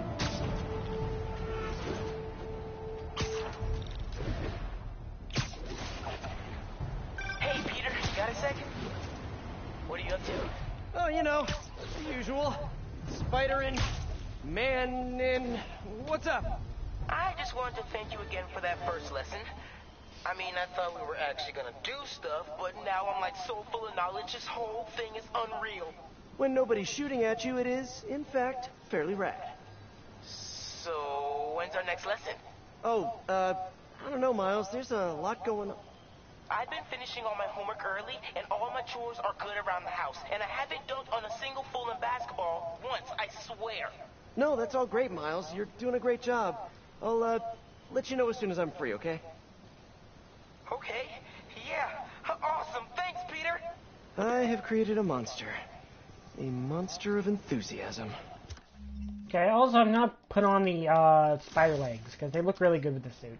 Hey, Peter, you got a second? What are you up to? Oh, you know, the usual. Spider-in, man-in... What's up? I just wanted to thank you again for that first lesson. I mean, I thought we were actually gonna do stuff, but now I'm like so full of knowledge, this whole thing is unreal. When nobody's shooting at you, it is, in fact, fairly rad. So, when's our next lesson? Oh, I don't know, Miles. There's a lot going on. I've been finishing all my homework early, and all my chores are good around the house. And I haven't dunked on a single fool in basketball once, I swear. No, that's all great, Miles. You're doing a great job. I'll, let you know as soon as I'm free, okay? Okay, yeah. Awesome, thanks, Peter. I have created a monster. A monster of enthusiasm. Okay, also I'm gonna put on the spider legs, because they look really good with the suit.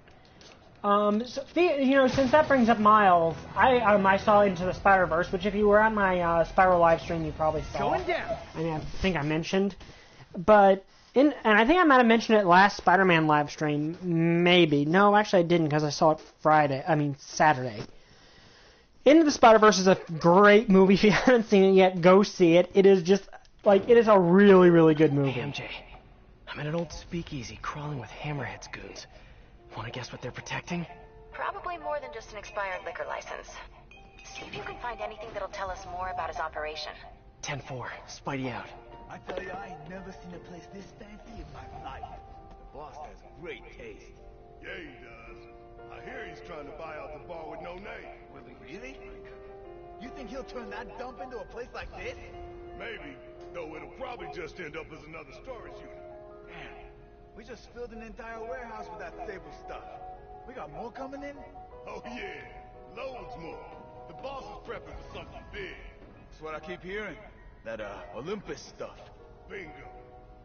So, you know, since that brings up Miles, I saw Into the Spider-Verse, which if you were on my Spyro live stream, you probably saw. Going down. I mean, I think I mentioned, but and I think I might have mentioned it last Spider-Man live stream, maybe. No, actually I didn't, because I saw it Saturday. Into the Spider-Verse is a great movie. If you haven't seen it yet, go see it. It is just like, it is a really, really good movie. Hey, MJ, I'm in an old speakeasy crawling with Hammerhead's goons. Want to guess what they're protecting? Probably more than just an expired liquor license. See if you can find anything that'll tell us more about his operation. 10-4, Spidey out. I tell you, I ain't never seen a place this fancy in my life. The boss has great taste. Yeah, he does. I hear he's trying to buy out the bar with no name. Will he really? You think he'll turn that dump into a place like this? Maybe, though it'll probably just end up as another storage unit. Man, we just filled an entire warehouse with that stable stuff. We got more coming in? Oh yeah, loads more. The boss is prepping for something big. That's what I keep hearing. That, Olympus stuff. Bingo.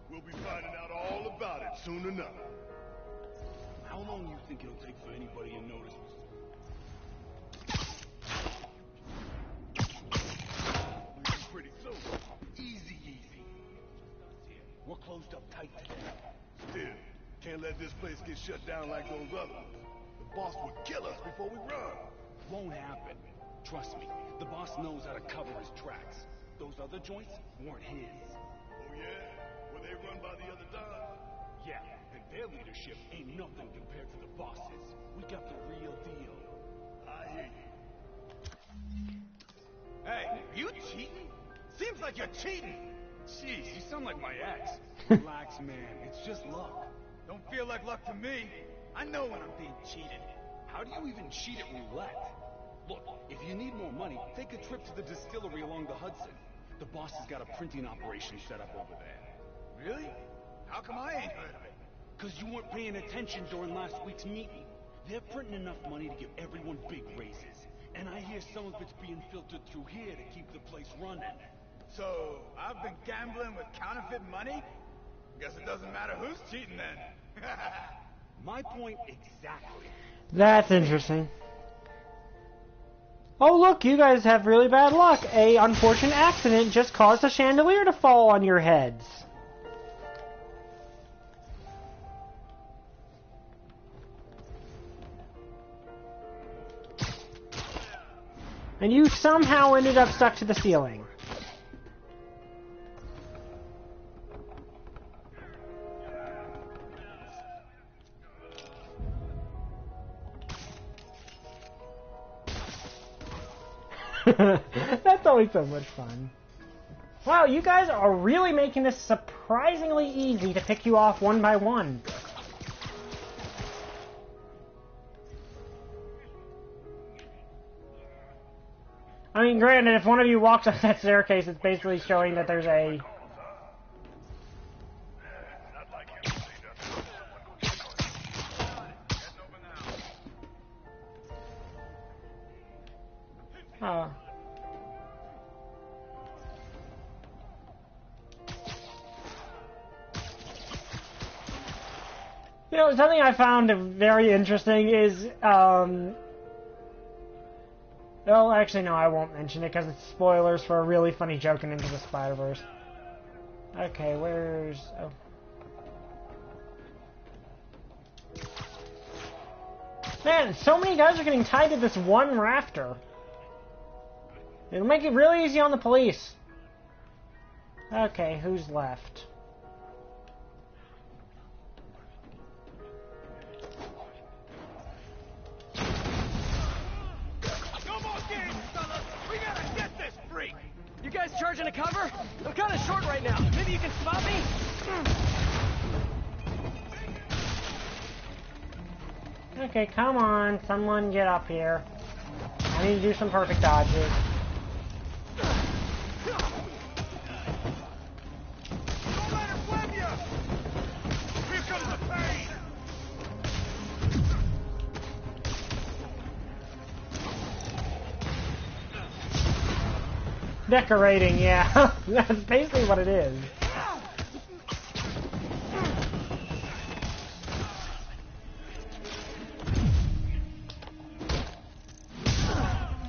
We'll be finding out all about it soon enough. How long do you think it'll take for anybody to notice? Pretty soon. Easy, easy. We're closed up tight today. Still, can't let this place get shut down like those other ones. The boss would kill us before we run. Won't happen. Trust me, the boss knows how to cover his tracks. Those other joints weren't his. Oh yeah? Were they run by the other Dons? Yeah, and their leadership ain't nothing compared to the boss's. We got the real deal. I hear you. Hey, you cheating? Seems like you're cheating. Jeez, you sound like my ex. Relax, man. It's just luck. Don't feel like luck to me. I know when I'm being cheated. How do you even cheat at roulette? Look, if you need more money, take a trip to the distillery along the Hudson. The boss has got a printing operation set up over there. Really? How come I ain't heard of it? Because you weren't paying attention during last week's meeting. They're printing enough money to give everyone big raises. And I hear some of it's being filtered through here to keep the place running. So, I've been gambling with counterfeit money? Guess it doesn't matter who's cheating then. My point exactly. That's interesting. Oh look, you guys have really bad luck. A unfortunate accident just caused a chandelier to fall on your heads. And you somehow ended up stuck to the ceiling. That's always so much fun. Wow, you guys are really making this surprisingly easy to pick you off one by one. I mean, granted, if one of you walks up that staircase, it's basically showing that there's a... You know, something I found very interesting is, well, actually, no, I won't mention it because it's spoilers for a really funny joke in Into the Spider-Verse. Okay, where's... Oh. Man, so many guys are getting tied to this one rafter. It'll make it really easy on the police. Okay, who's left? You guys charging a cover? I'm Okay, come on. Someone get up here. I need to do some perfect dodges. Decorating, yeah. That's basically what it is.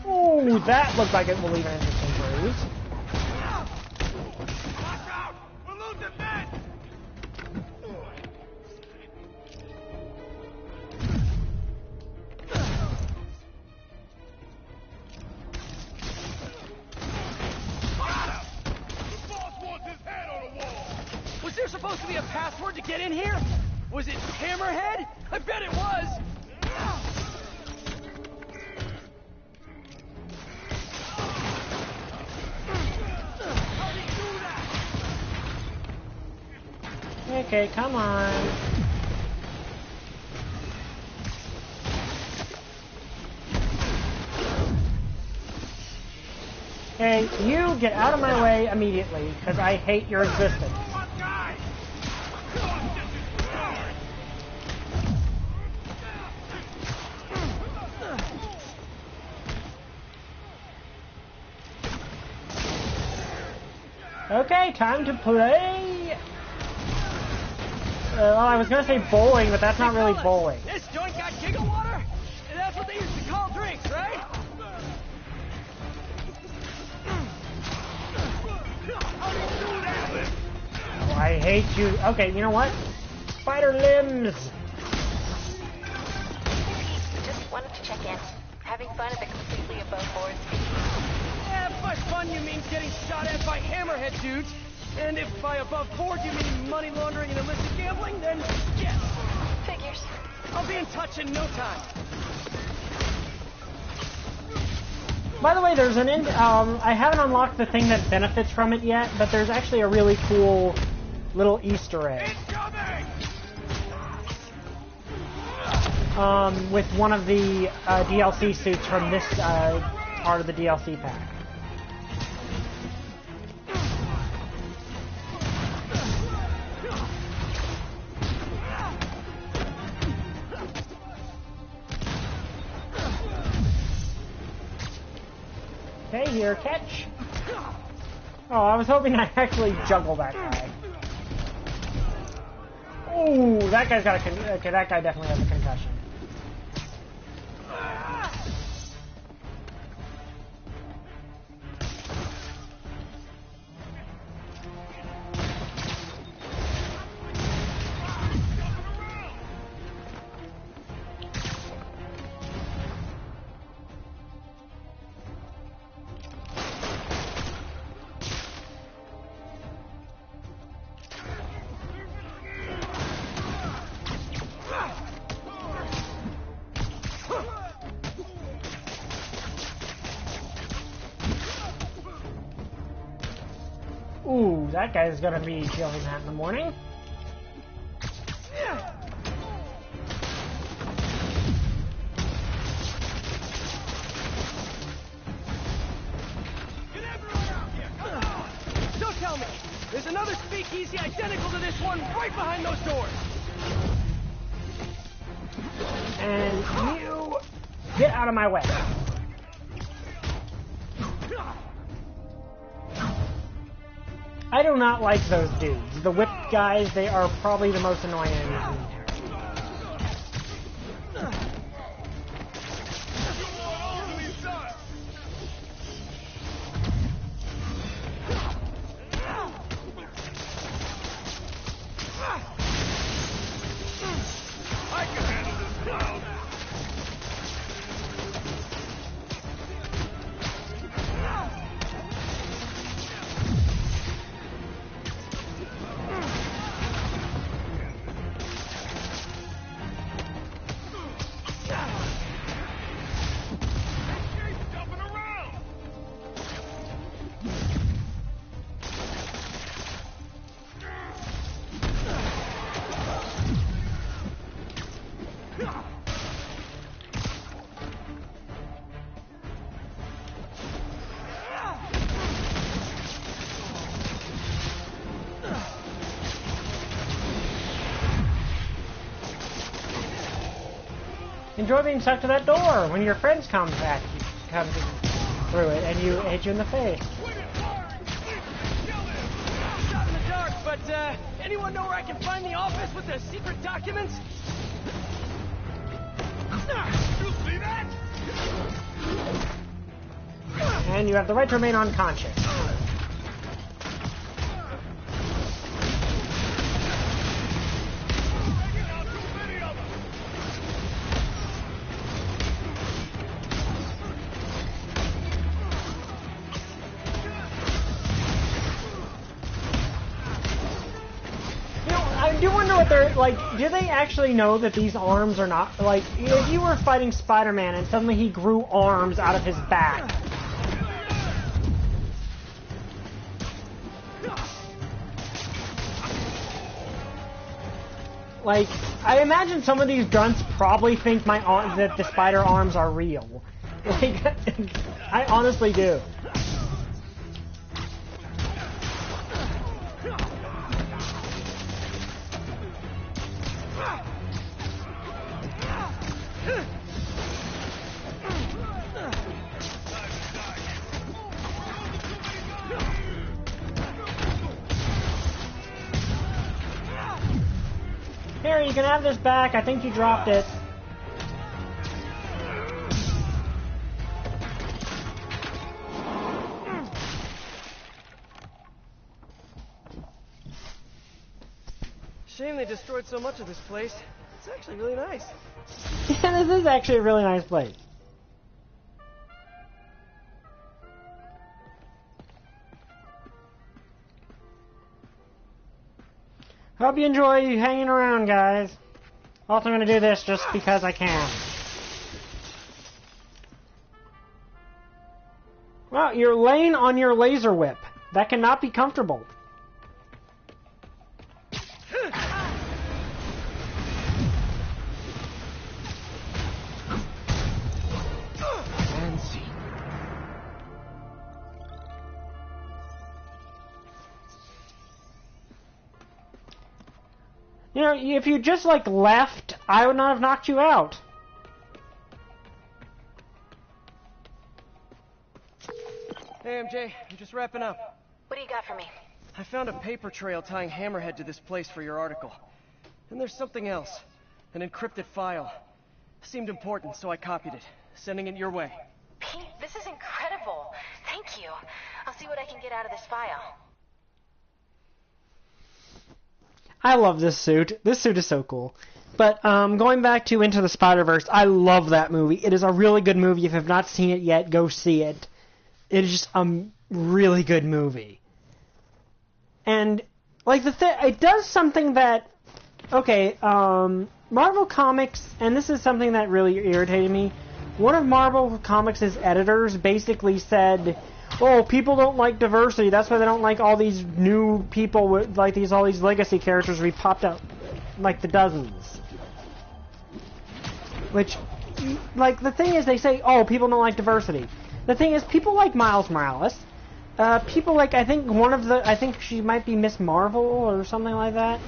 Ooh, that looks like it will leave an interesting bruise. Watch out! We're losing men! Was there supposed to be a password to get in here? Was it Hammerhead? I bet it was! Okay, come on. Okay, you get out of my way immediately, because I hate your existence. Okay, time to play. Well, I was gonna say bowling, but that's not really bowling. This joint got giggle water? That's what they used to call drinks, right? Oh, I hate you. Okay, you know what? Spider limbs. Just wanted to check in. Having fun at the completely above board. Yeah, by fun you mean getting shot at by Hammerhead dudes. And if by above board you mean money laundering and illicit gambling, then yes. Figures. I'll be in touch in no time. By the way, there's an I haven't unlocked the thing that benefits from it yet, but there's actually a really cool little Easter egg. With one of the DLC suits from this part of the DLC pack. Okay, here, catch. Oh, I was hoping I'd actually juggle that guy. Ooh, that guy's got a okay, that guy definitely has a concussion. Ooh, that guy's gonna be feeling that in the morning. Don't tell me! There's another speakeasy identical to this one right behind those doors! And you get out of my way. I do not like those dudes. The whipped guys, they are probably the most annoying enemies in the entire enjoy being stuck to that door when your friends come through it and you hit you in the face. Shot in the dark, but anyone know where I can find the office with the secret documents? You see that? And you have the right to remain unconscious. I do wonder what they're like. Do they actually know that these arms are not like? If you were fighting Spider-Man and suddenly he grew arms out of his back. Like, I imagine some of these grunts probably think that the spider arms are real. Like, I honestly do. Here, you can have this back. I think you dropped it. Shame they destroyed so much of this place. It's actually really nice. Yeah, this is actually a really nice place. Hope you enjoy hanging around, guys. Also, I'm going to do this just because I can. Well, you're laying on your laser whip. That cannot be comfortable. Fancy. You know, if you just, like, left, I would not have knocked you out. Hey, MJ, I'm just wrapping up. What do you got for me? I found a paper trail tying Hammerhead to this place for your article. And there's something else. An encrypted file. Seemed important, so I copied it. Sending it your way. Pete, this is incredible. Thank you. I'll see what I can get out of this file. I love this suit. This suit is so cool. But going back to Into the Spider-Verse, I love that movie. It is a really good movie. If you have not seen it yet, go see it. It is just a really good movie. And, like, it does something that... Okay, Marvel Comics, and this is something that really irritated me. One of Marvel Comics' editors basically said... Oh, people don't like diversity. That's why they don't like all these new people with like all these legacy characters we popped up like the dozens. Which, like, the thing is, they say, oh, people don't like diversity. The thing is, people like Miles Morales. People like, I think she might be Miss Marvel or something like that.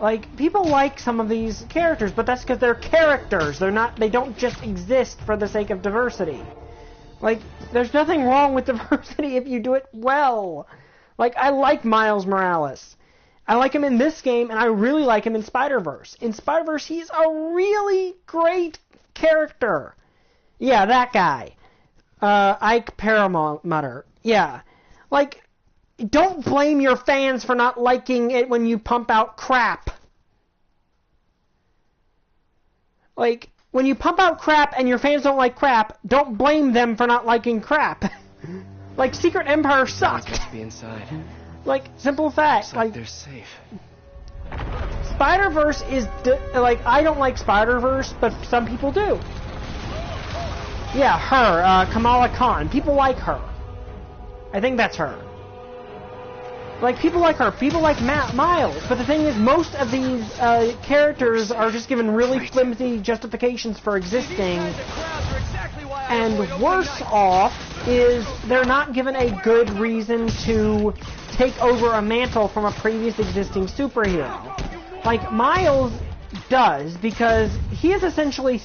Like, people like some of these characters, but that's because they're characters. They don't just exist for the sake of diversity. Like, there's nothing wrong with diversity if you do it well. Like, I like Miles Morales. I like him in this game, and I really like him in Spider-Verse. In Spider-Verse, he's a really great character. Yeah, that guy. Ike Perlmutter. Yeah. Like, don't blame your fans for not liking it when you pump out crap. Like... When you pump out crap and your fans don't like crap, don't blame them for not liking crap. Like, Secret Empire sucked. Must be inside. Like, simple fact. Like, they're safe. Spider-Verse is... like, I don't like Spider-Verse, but some people do. Yeah, her, Kamala Khan. People like her. I think that's her. Like, people like her. People like Miles. But the thing is, most of these characters are just given really flimsy justifications for existing. And worse off is they're not given a good reason to take over a mantle from a previous existing superhero. Like, Miles does, because he is essentially,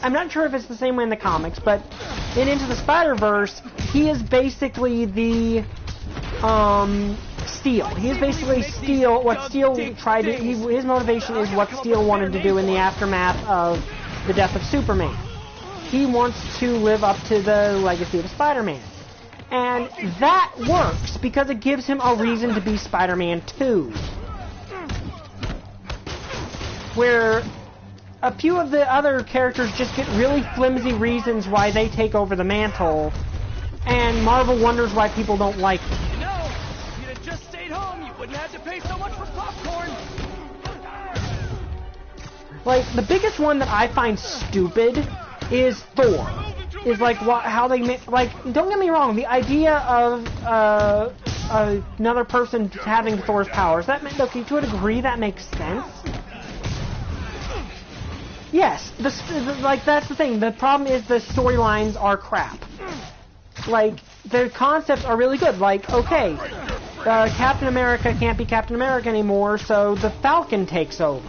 I'm not sure if it's the same way in the comics, but in Into the Spider-Verse, he is basically the, Steel. He is basically Steel, what Steel tried to, his motivation is what Steel wanted to do in the aftermath of the death of Superman. He wants to live up to the legacy of Spider-Man. And that works, because it gives him a reason to be Spider-Man 2. Where a few of the other characters just get really flimsy reasons why they take over the mantle, and Marvel wonders why people don't like them. You know, if you'd have just stayed home, you wouldn't have to pay so much for popcorn. Like, the biggest one that I find stupid is Thor. Is like how they make, like, don't get me wrong, the idea of another person having Thor's powers, okay, to a degree that makes sense. Yes, like, that's the thing. The problem is the storylines are crap. Like, the concepts are really good. Like, okay, Captain America can't be Captain America anymore, so the Falcon takes over.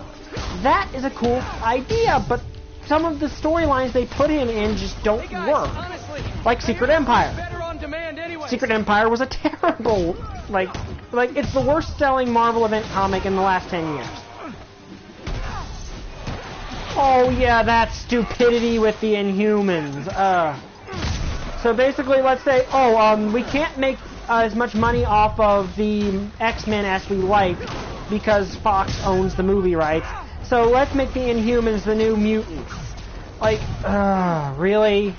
That is a cool idea, but some of the storylines they put him in just don't work. Like Secret Empire. Secret Empire was a terrible, like it's the worst selling Marvel event comic in the last 10 years. Oh yeah, that stupidity with the Inhumans. So basically, let's say, we can't make as much money off of the X-Men as we like because Fox owns the movie rights. So let's make the Inhumans the new mutants. Like, really?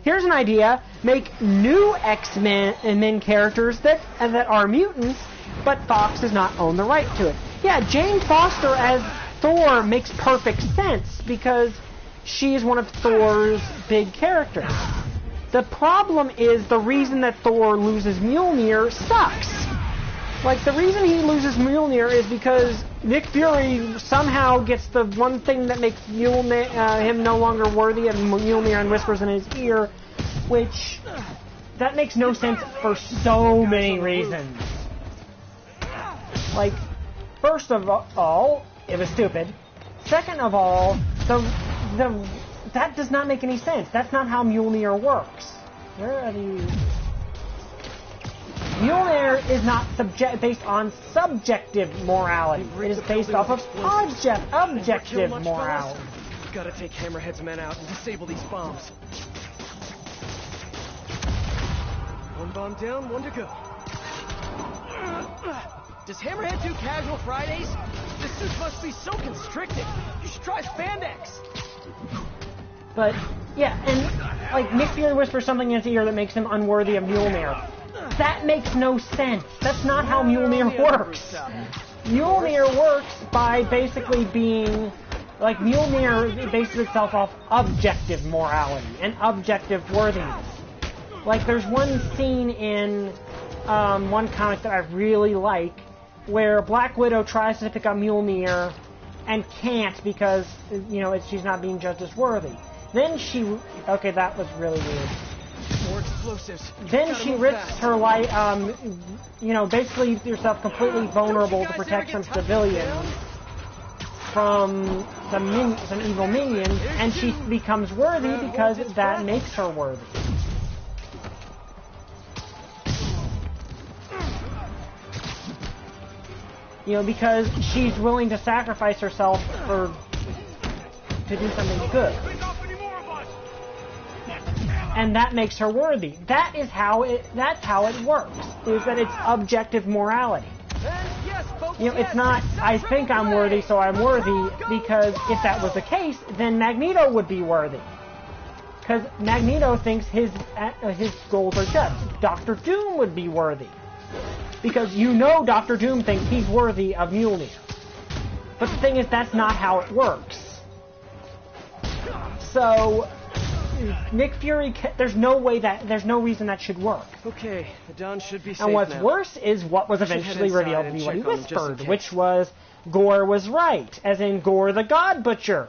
Here's an idea: make new X-Men characters that are mutants, but Fox does not own the right to it. Yeah, Jane Foster as Thor makes perfect sense because she is one of Thor's big characters. The problem is the reason that Thor loses Mjolnir sucks. Like, the reason he loses Mjolnir is because Nick Fury somehow gets the one thing that makes him no longer worthy of Mjolnir and whispers in his ear, which that makes no sense for so many reasons. Like, first of all, it was stupid. Second of all, that does not make any sense. That's not how Mjolnir works. Where are these? Mjolnir is not based on subjective morality. It is based off of objective morality. Gotta take Hammerhead's men out and disable these bombs. One bomb down, one to go. Does Hammerhead do casual Fridays? This suit must be so constricted. You should try spandex. But, yeah, and, like, Nick Fury whispers something in his ear that makes him unworthy of Mjolnir. That makes no sense. That's not how Mjolnir works. Mjolnir works by basically being... Like, Mjolnir bases itself off objective morality and objective worthiness. Like, there's one scene in one comic that I really like where Black Widow tries to pick up Mjolnir and can't because, you know, she's not being judged as worthy. Then she... Okay, that was really weird. More explosives. Then she rips her light, you know, basically yourself completely vulnerable to protect some civilians from some evil minions, and she becomes worthy because that makes her worthy. You know, because she's willing to sacrifice herself to do something good. And that makes her worthy. That's how it works. Is that it's objective morality. You know, it's not, I think I'm worthy, so I'm worthy, because if that was the case, then Magneto would be worthy. Because Magneto thinks his goals are just. Dr. Doom would be worthy. Because you know Dr. Doom thinks he's worthy of Mjolnir. But the thing is, that's not how it works. So... Nick Fury, there's no reason that should work. Okay, the Don should be safe and what's now. worse is what was eventually revealed to be what he whispered, which was Gore was right, as in Gore the God Butcher,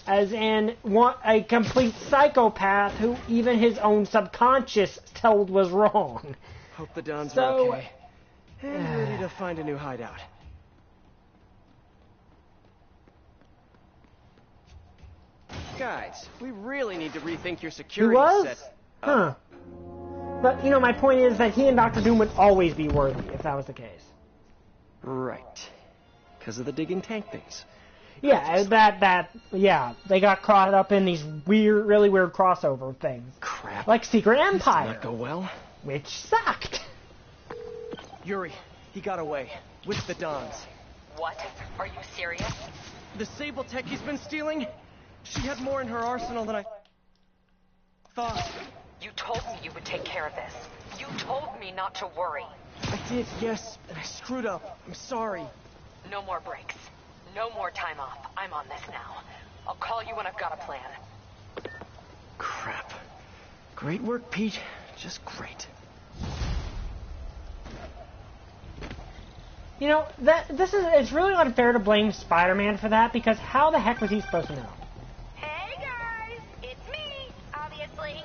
as in a complete psychopath who even his own subconscious told was wrong. Hope the Dons are okay. And ready to find a new hideout. Guys, we really need to rethink your He security was? set. Huh. But, you know, my point is that he and Dr. Doom would always be worthy if that was the case. Right. Because of the digging tank things. Yeah, yeah, they got caught up in these weird, really weird crossover things. Crap. Like Secret Empire. This did not go well. Which sucked. Yuri, he got away. With the Dons. What? Are you serious? The Sable tech he's been stealing? She had more in her arsenal than I thought. You told me you would take care of this. You told me not to worry. I did, yes, and I screwed up. I'm sorry. No more breaks. No more time off. I'm on this now. I'll call you when I've got a plan. Crap. Great work, Pete. Just great. You know, it's really unfair to blame Spider-Man for that, because how the heck was he supposed to know? Hey guys, it's me, obviously.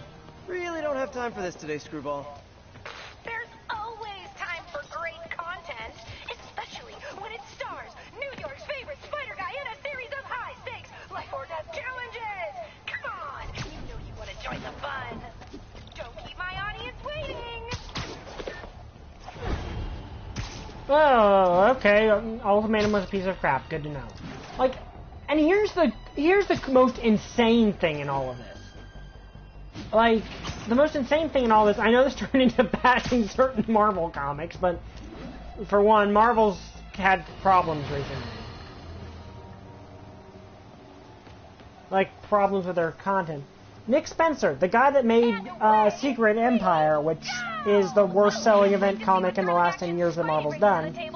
Really don't have time for this today, Screwball. There's always time for great content, especially when it stars New York's favorite spider guy in a series of high-stakes life or death challenges. Come on, you know you want to join the fun. Don't keep my audience waiting. Oh, okay. Ultimatum was a piece of crap. Good to know. Like, and here's the most insane thing in all of this. Like, the most insane thing in all this, I know this turned into bashing certain Marvel comics, but for one, Marvel's had problems recently. Like, problems with their content. Nick Spencer, the guy that made Secret Empire, which is the worst-selling event comic in the last 10 years that Marvel's done. You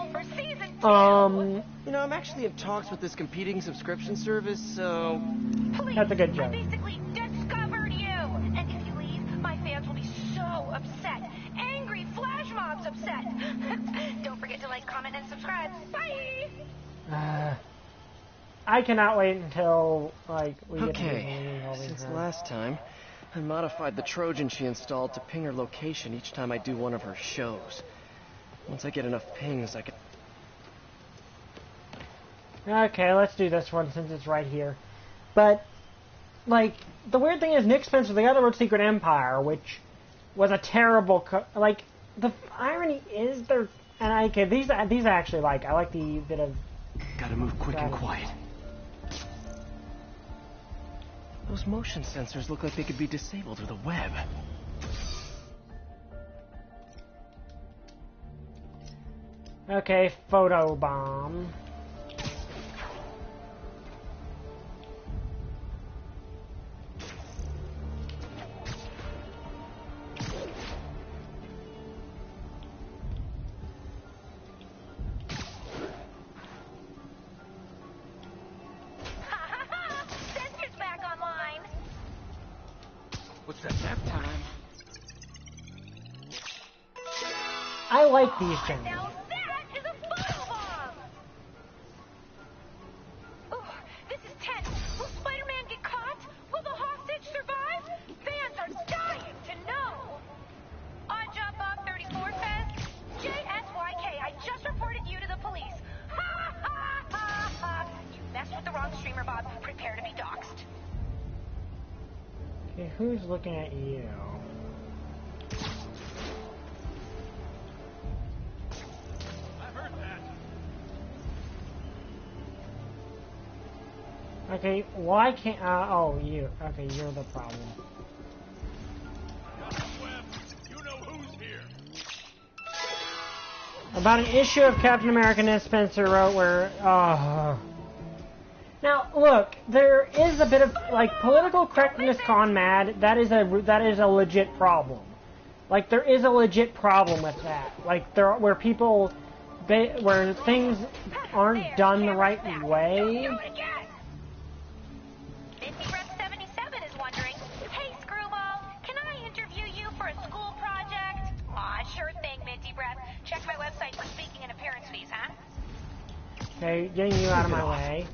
know, I'm actually in talks with this competing subscription service, so... That's a good joke. I basically discovered you, and if you leave, my fans will be so upset. Angry flash mobs upset. Don't forget to like, comment, and subscribe. Bye! I cannot wait until, like, we get to Okay, since last time, I modified the Trojan she installed to ping her location each time I do one of her shows. Once I get enough pings, I can... Okay, let's do this one since it's right here. But, like, the weird thing is Nick Spencer, the guy that wrote Secret Empire, which was a terrible... like, the irony is there... And, okay, these I actually like. I like the bit of... Gotta move quick and quiet. Those motion sensors look like they could be disabled with a web. Okay, photo bomb. What's that nap time? I like these things. Now that is a photo bomb! Ooh, this is tense. Will Spider-Man get caught? Will the hostage survive? Fans are dying to know! On Job Bob 34 says, JSYK, I just reported you to the police. Ha ha ha ha! You messed with the wrong streamer, Bob. Prepare to be doxxed. Okay, who's looking at you? Okay, why can't... oh, you. Okay, you're the problem. You know who's here. About an issue of Captain America Nick Spencer wrote where... Now, look, there is a bit of, like, political correctness con mad. That is a legit problem. Like, there is a legit problem with that. Like, where people... where things aren't done the right way... Minty77 is wondering, hey Screwball, can I interview you for a school project? Aw, sure thing, Minty Breath. Check my website for speaking and appearance fees, huh? Okay, getting you out of my way.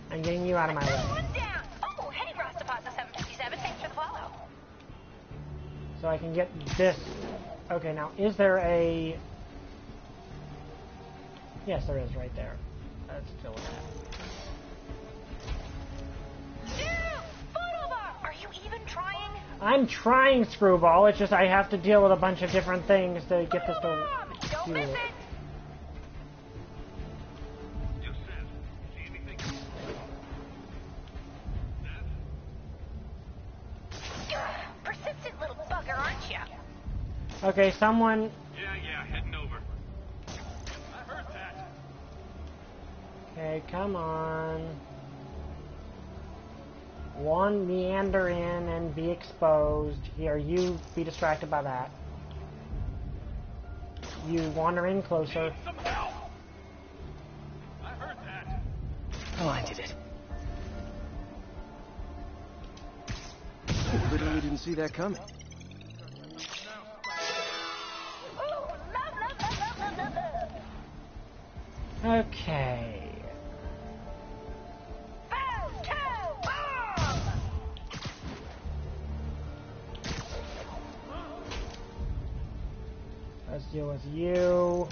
I'm getting you out of my way. Down. Oh, hey Rostapasa757, thanks for the follow. So I can get this. Okay, now, is there a... Yes, there is right there. Let's fill it out. I'm trying, Screwball. It's just I have to deal with a bunch of different things to get this to Don't miss it. Persistent little bugger, aren't you? Okay, someone... Yeah, heading over. I heard that. Okay, come on. One, meander in and be exposed. Here, you be distracted by that. You wander in closer. Some help. I heard that. Oh, I did it. I literally didn't see that coming. Okay. Let's deal with you.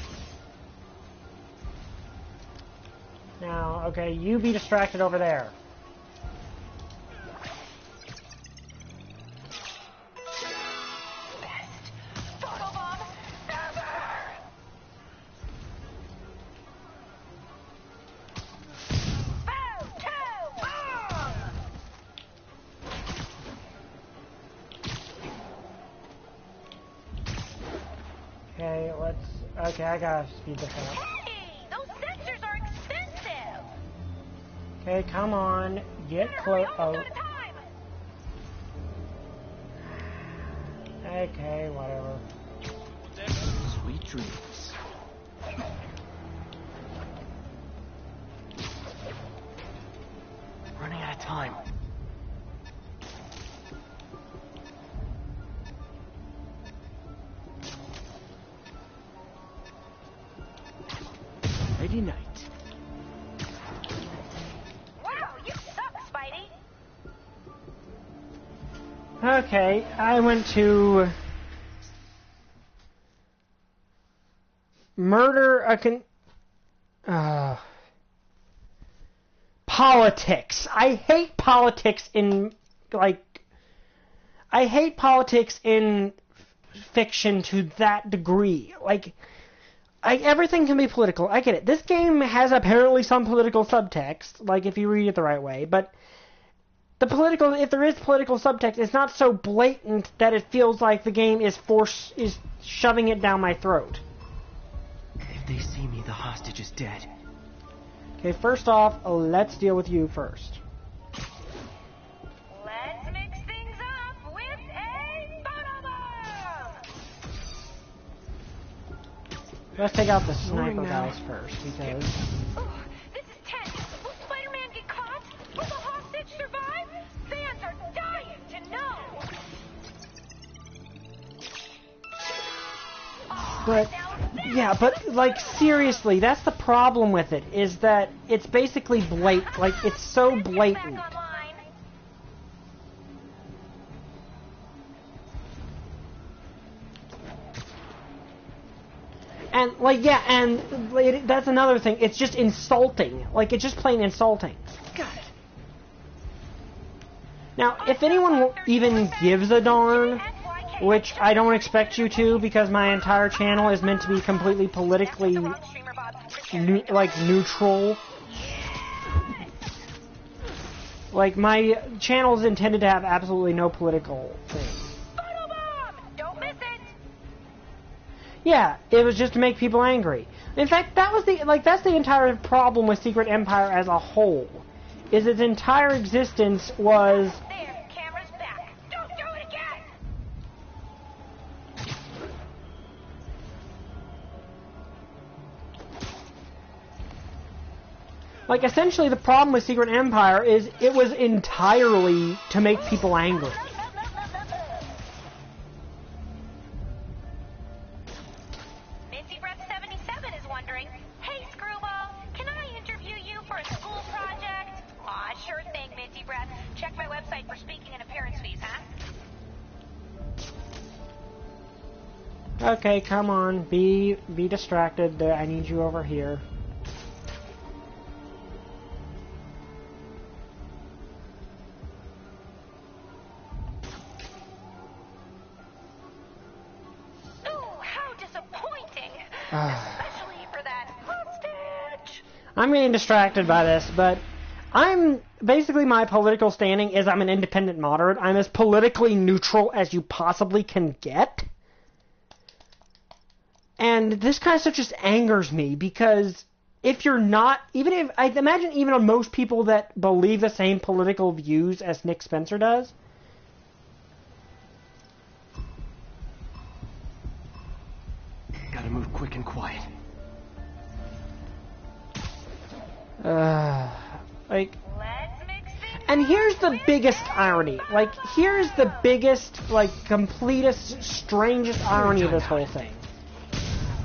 Now, okay, you be distracted over there. Okay, okay, I gotta speed this up. Hey, those sensors are expensive. Okay, come on, get close. Oh. Okay, whatever. Sweet dreams. Running out of time. Nighty night. Wow, you suck, Spidey. Okay, I went to murder a politics. I hate politics in I hate politics in fiction to that degree. Everything can be political. I get it. This game has apparently some political subtext, if you read it the right way, but if there is political subtext, it's not so blatant that it feels like the game is shoving it down my throat. If they see me, the hostage is dead. Okay, first off, let's deal with you first. Let's mix things up with a photobomb. Let's take out the sniper guys first, because... Oh, this is tense. Will Spider-Man get caught? Will the hostage survive? Fans are dying to know. But, yeah, but, seriously, that's the problem with it, is that it's basically blatant. It's so blatant. And, that's another thing. It's just insulting. It's just plain insulting. Got it. Now, if anyone even gives a darn, which I don't expect you to, because my entire channel is meant to be completely politically, neutral. My channel is intended to have absolutely no political thing. Don't miss it. Yeah, it was just to make people angry. In fact, that was that's the entire problem with Secret Empire as a whole, is its entire existence was... There, camera's back. Don't do it again. Essentially the problem with Secret Empire is it was entirely to make people angry. Minty Breath 77 is wondering, hey Screwball, can I interview you for a school project? Aw, sure thing, Minty Breath. Check my website for speaking and appearance fees, huh? Okay, come on, be distracted. I need you over here. Especially for that hostage. I'm getting distracted by this, but basically my political standing is I'm an independent moderate. I'm as politically neutral as you possibly can get. And this kind of stuff just angers me, because if you're not, I imagine even on most people that believe the same political views as Nick Spencer does, gotta move quick and quiet. And here's the biggest irony. Here's the biggest, completest, strangest irony of this whole thing.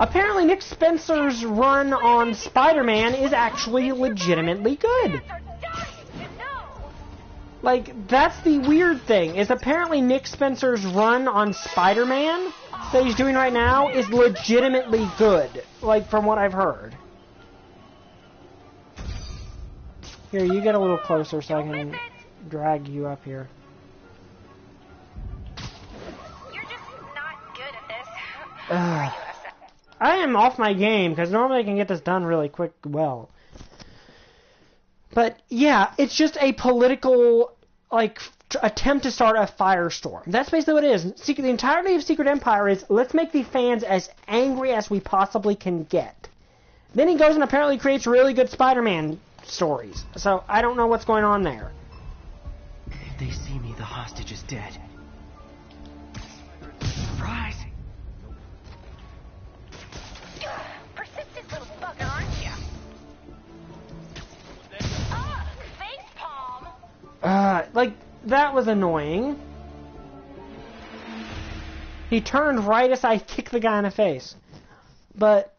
Apparently Nick Spencer's run on Spider-Man is actually legitimately good. That's the weird thing, is apparently Nick Spencer's run on Spider-Man that he's doing right now is legitimately good, from what I've heard. Here, you get a little closer so I can drag you up here. You're just not good at this. I am off my game, because normally I can get this done really quick, well. But, yeah, it's just a political, attempt to start a firestorm. That's basically what it is. The entirety of Secret Empire is, let's make the fans as angry as we possibly can get. Then he goes and apparently creates really good Spider-Man stories. So, I don't know what's going on there. If they see me, the hostage is dead. Surprise! Persistent little bugger, aren't you? Facepalm. That was annoying. He turned right as I kicked the guy in the face. But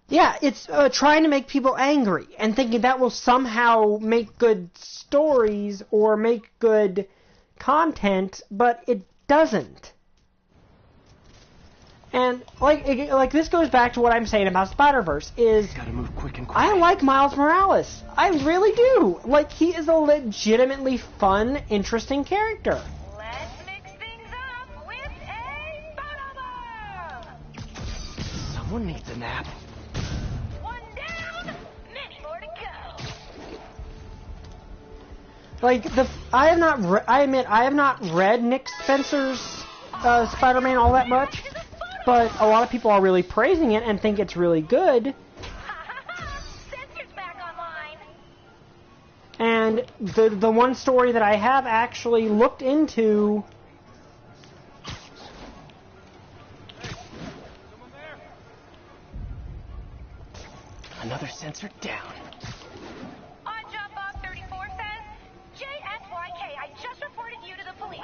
yeah, it's trying to make people angry and thinking that will somehow make good stories or make good content, but it doesn't. And this goes back to what I'm saying about Spider-Verse is gotta move quick and quick. I like Miles Morales. I really do. He is a legitimately fun, interesting character. Let's mix things up with a bottle bomb. Someone needs a nap. One down, many more to go. I admit I have not read Nick Spencer's Spider-Man all that much, but a lot of people are really praising it and think it's really good. Censor's back online. And the one story that I have actually looked into. Another sensor down. On job box 34 says, JSYK, I just reported you to the police.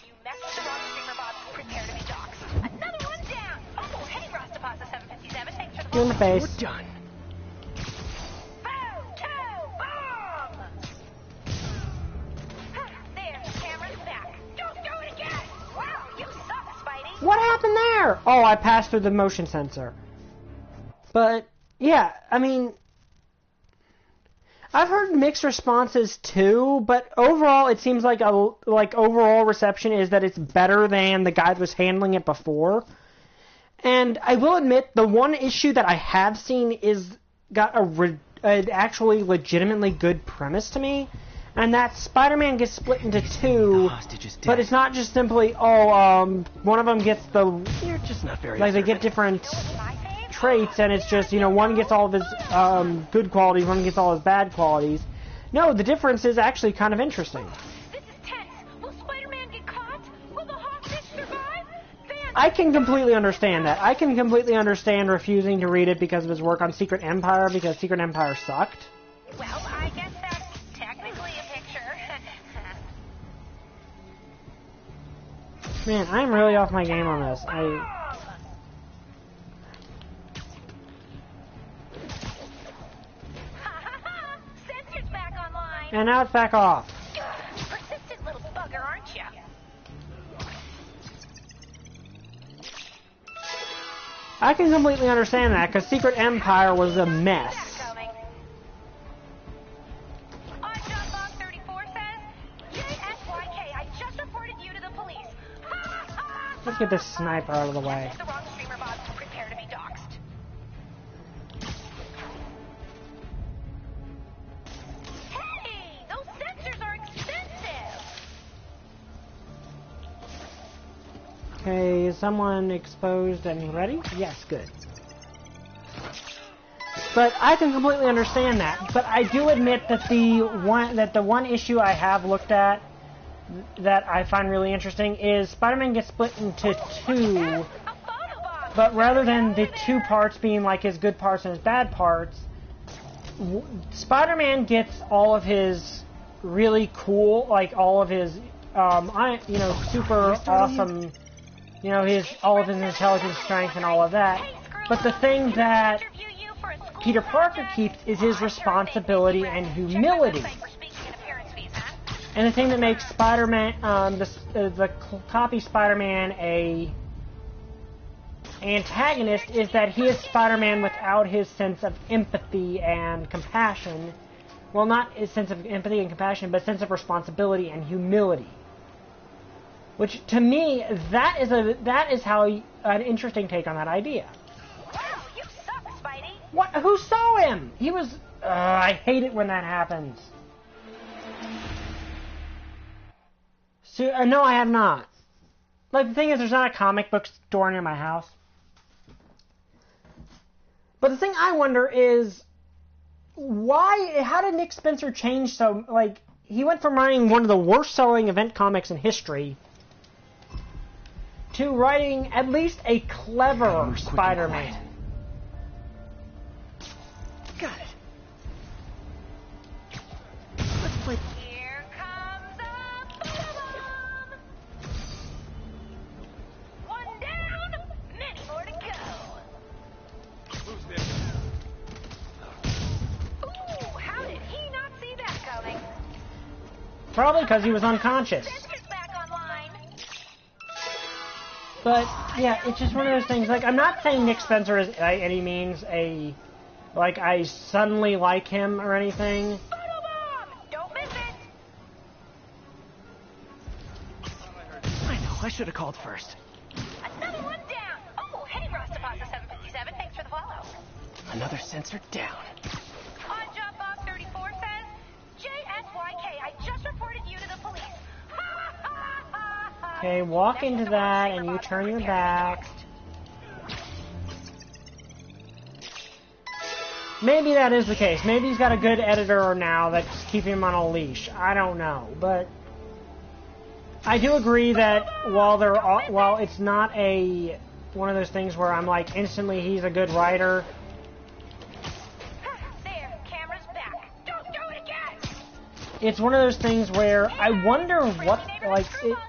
You messed with the wrong streamer, Bob. Prepare to be doxxed. Another one down. Oh, hey, Rastapasa 757. Thanks for the You in the face. We're done. Boom, two, boom. There, camera's back. Don't do it again. Wow, you suck, Spidey. What happened there? Oh, I passed through the motion sensor. But yeah, I mean, I've heard mixed responses too, but overall it seems like overall reception is that it's better than the guy that was handling it before. And I will admit, the one issue that I have seen is got an actually legitimately good premise to me, and that Spider-Man gets split into two, but it's not just simply, one of them gets the, You're just not very they get different traits, and it's just, one gets all of his good qualities, one gets all his bad qualities. No, the difference is actually kind of interesting. This is tense. Will Spider-Man get caught? Will the hostage survive? I can completely understand that. I can completely understand refusing to read it because of his work on Secret Empire, because Secret Empire sucked. Well, I guess that's technically a picture. Man, I'm really off my game on this. Censor's back online. And now it's back off. Persistent little bugger, aren't you? I can completely understand that, because Secret Empire was a mess. On job box 34 says, JSYK, I just reported you to the police. get this sniper out of the way. The wrong streamer bots prepare to be doxxed. Hey, those sensors are expensive. Okay, is someone exposed and ready? Yes, good. But I can completely understand that. But I do admit that the one issue I have looked at that I find really interesting is Spider-Man gets split into two, but rather than the two parts being like his good parts and his bad parts, Spider-Man gets all of his really cool, like all of his, super awesome, all of his intelligence, strength, and all of that. But the thing that Peter Parker keeps is his responsibility and humility. And the thing that makes Spider-Man, the copy Spider-Man a antagonist is that he is Spider-Man without his sense of empathy and compassion. Well, not his sense of empathy and compassion, but sense of responsibility and humility. Which, to me, that is how an interesting take on that idea. Wow, you suck, Spidey. What? Who saw him? He was. I hate it when that happens. So, no, I have not. Like, the thing is, there's not a comic book store near my house. But the thing I wonder is, how did Nick Spencer change so, like, he went from writing one of the worst-selling event comics in history to writing at least a clever Spider-Man. Got it. Let's play. Here comes a bomb. One down, many more to go. Who's there? Ooh, how did he not see that coming? Probably because he was unconscious. But, yeah, it's just one of those things. Like, I'm not saying Nick Spencer is, by any means, I suddenly like him or anything. Don't miss it. I know, I should have called first. Another one down. Oh, hey, Rostapasta 757. Thanks for the follow. Another sensor down. On Job Bob 34 says, JSYK, I just reported you to the police. Okay, walk into that and you turn your back. Maybe that is the case. Maybe he's got a good editor now that's keeping him on a leash. I don't know, but I do agree that while it's not one of those things where I'm like instantly he's a good writer. There, camera's back. Don't do it again. It's one of those things where I wonder what,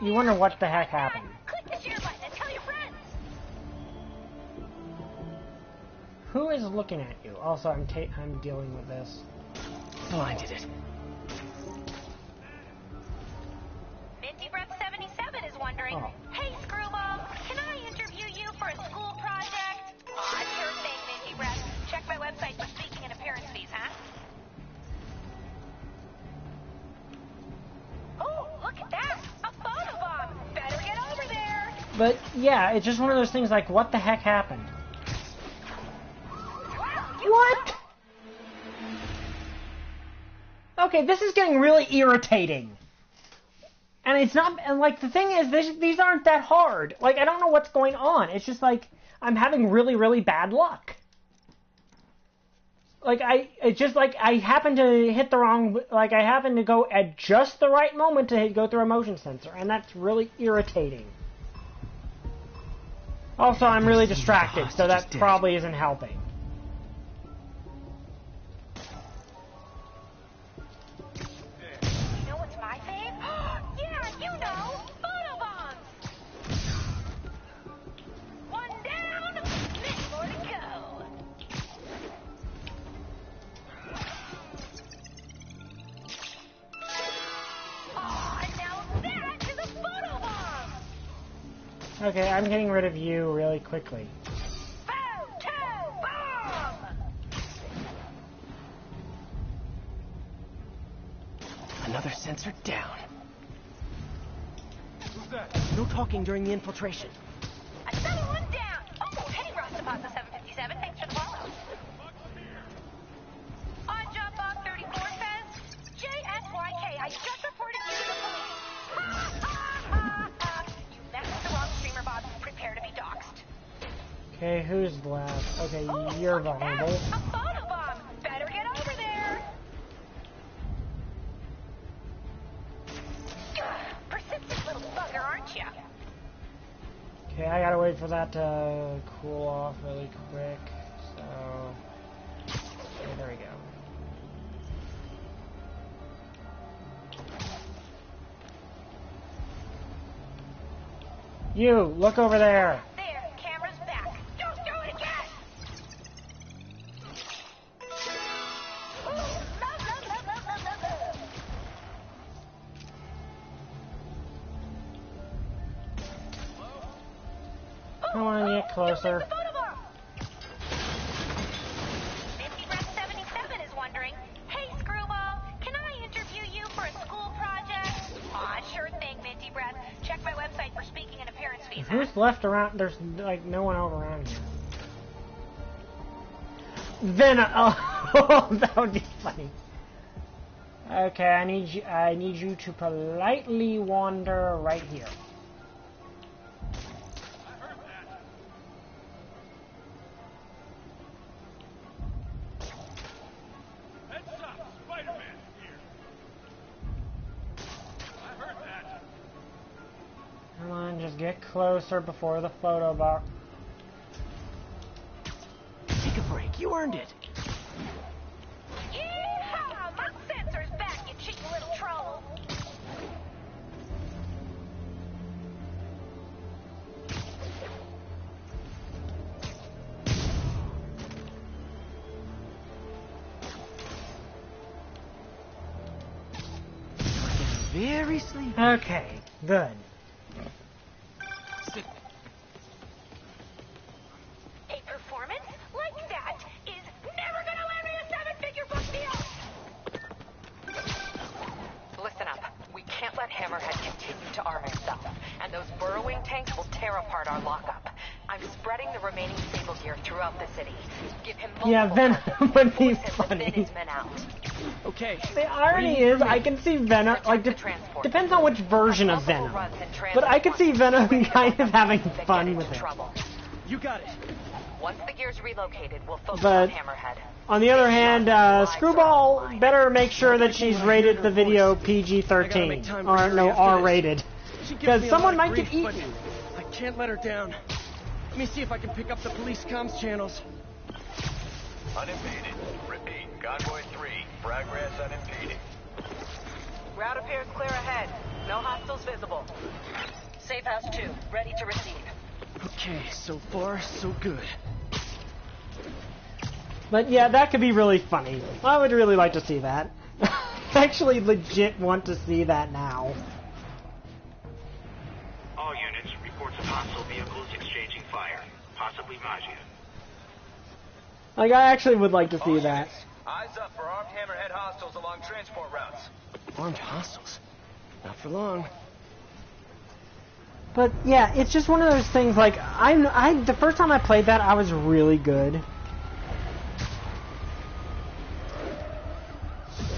you wonder what the heck happened. Click the share button and tell your friends. Who is looking at you? Also, I'm dealing with this. Blinded it. Minty Breath 77 is wondering, hey, Screwball, can I interview you for a school project? Aw, sure thing, Minty Breath. Check my website for speaking and appearance fees, huh? Oh, look at that! A photobomb! Better get over there! But, yeah, it's just one of those things like, what the heck happened? What? Okay, this is getting really irritating. And it's not, and like, the thing is, these aren't that hard. Like, I don't know what's going on. It's just like, I'm having really, really bad luck. Like, I happen to hit the wrong, like, I happen to go at just the right moment to go through a motion sensor, and that's really irritating. Also, I'm really distracted, so that probably isn't helping. You know what's my fave? Yeah, you know! Photobombs! One down, many more to go. Okay, I'm getting rid of you really quickly. Another sensor down. Who's that? No talking during the infiltration. Another one down. Oh, hey, Rostapasa 757. Thanks for the follow. On job box 34 says, JSYK, I just reported you to the police. You messed with the wrong streamer, Bob. Prepare to be doxxed. Okay, who's left? Okay, you're vulnerable. A photobomb. Better get over there. Persistent little bugger, aren't you? Okay, I gotta wait for that to cool off really quick. So, okay, there we go. You, look over there. There, camera's back. Don't do it again. Ooh, love. Come on, get closer. Misty Breath 77 is wondering, hey, Screwball, can I interview you for a school project? Aw, sure thing, Minty Breath. Check my website for speaking and appearance fees. Who's left around? There's like no one over around here. Venom. Oh, that would be funny. Okay, I need you to politely wander right here. Heads up, Spiderman here. I heard that. Come on, just get closer before the photo box. Take a break. You earned it. Yeehaw! My sensor's back, you cheeky little troll. Very sleepy. Okay, good. A performance like that is never gonna land me a 7-figure book deal! Listen up. We can't let Hammerhead continue to arm himself, and those burrowing tanks will tear apart our lockup. I'm spreading the remaining stable gear throughout the city. Give him multiple Yeah, Venom would be funny. his men out. Okay. The irony is, I can see Venom, like, depends on which version of Venom. But I could see Venom kind of having fun with it. You got it. Once the gear's relocated, we'll focus But on Hammerhead. on the other hand, Screwball better make sure that she's rated the video PG-13. Or, no, R-rated. Because someone might get eaten. I can't let her down. Let me see if I can pick up the police comms channels. Unimpeded. Repeat. Convoy 3. Progress unimpeded. Route appears clear ahead. No hostiles visible. Safe House 2, ready to receive. Okay, so far, so good. But yeah, that could be really funny. I would really like to see that. I actually legit want to see that now. All units, reports of hostile vehicles exchanging fire. Possibly Magia. Like, I actually would like to see that. Eyes up for armed Hammerhead hostiles along transport routes. Armed hostiles? Not for long. But yeah, it's just one of those things. Like, the first time I played that, I was really good.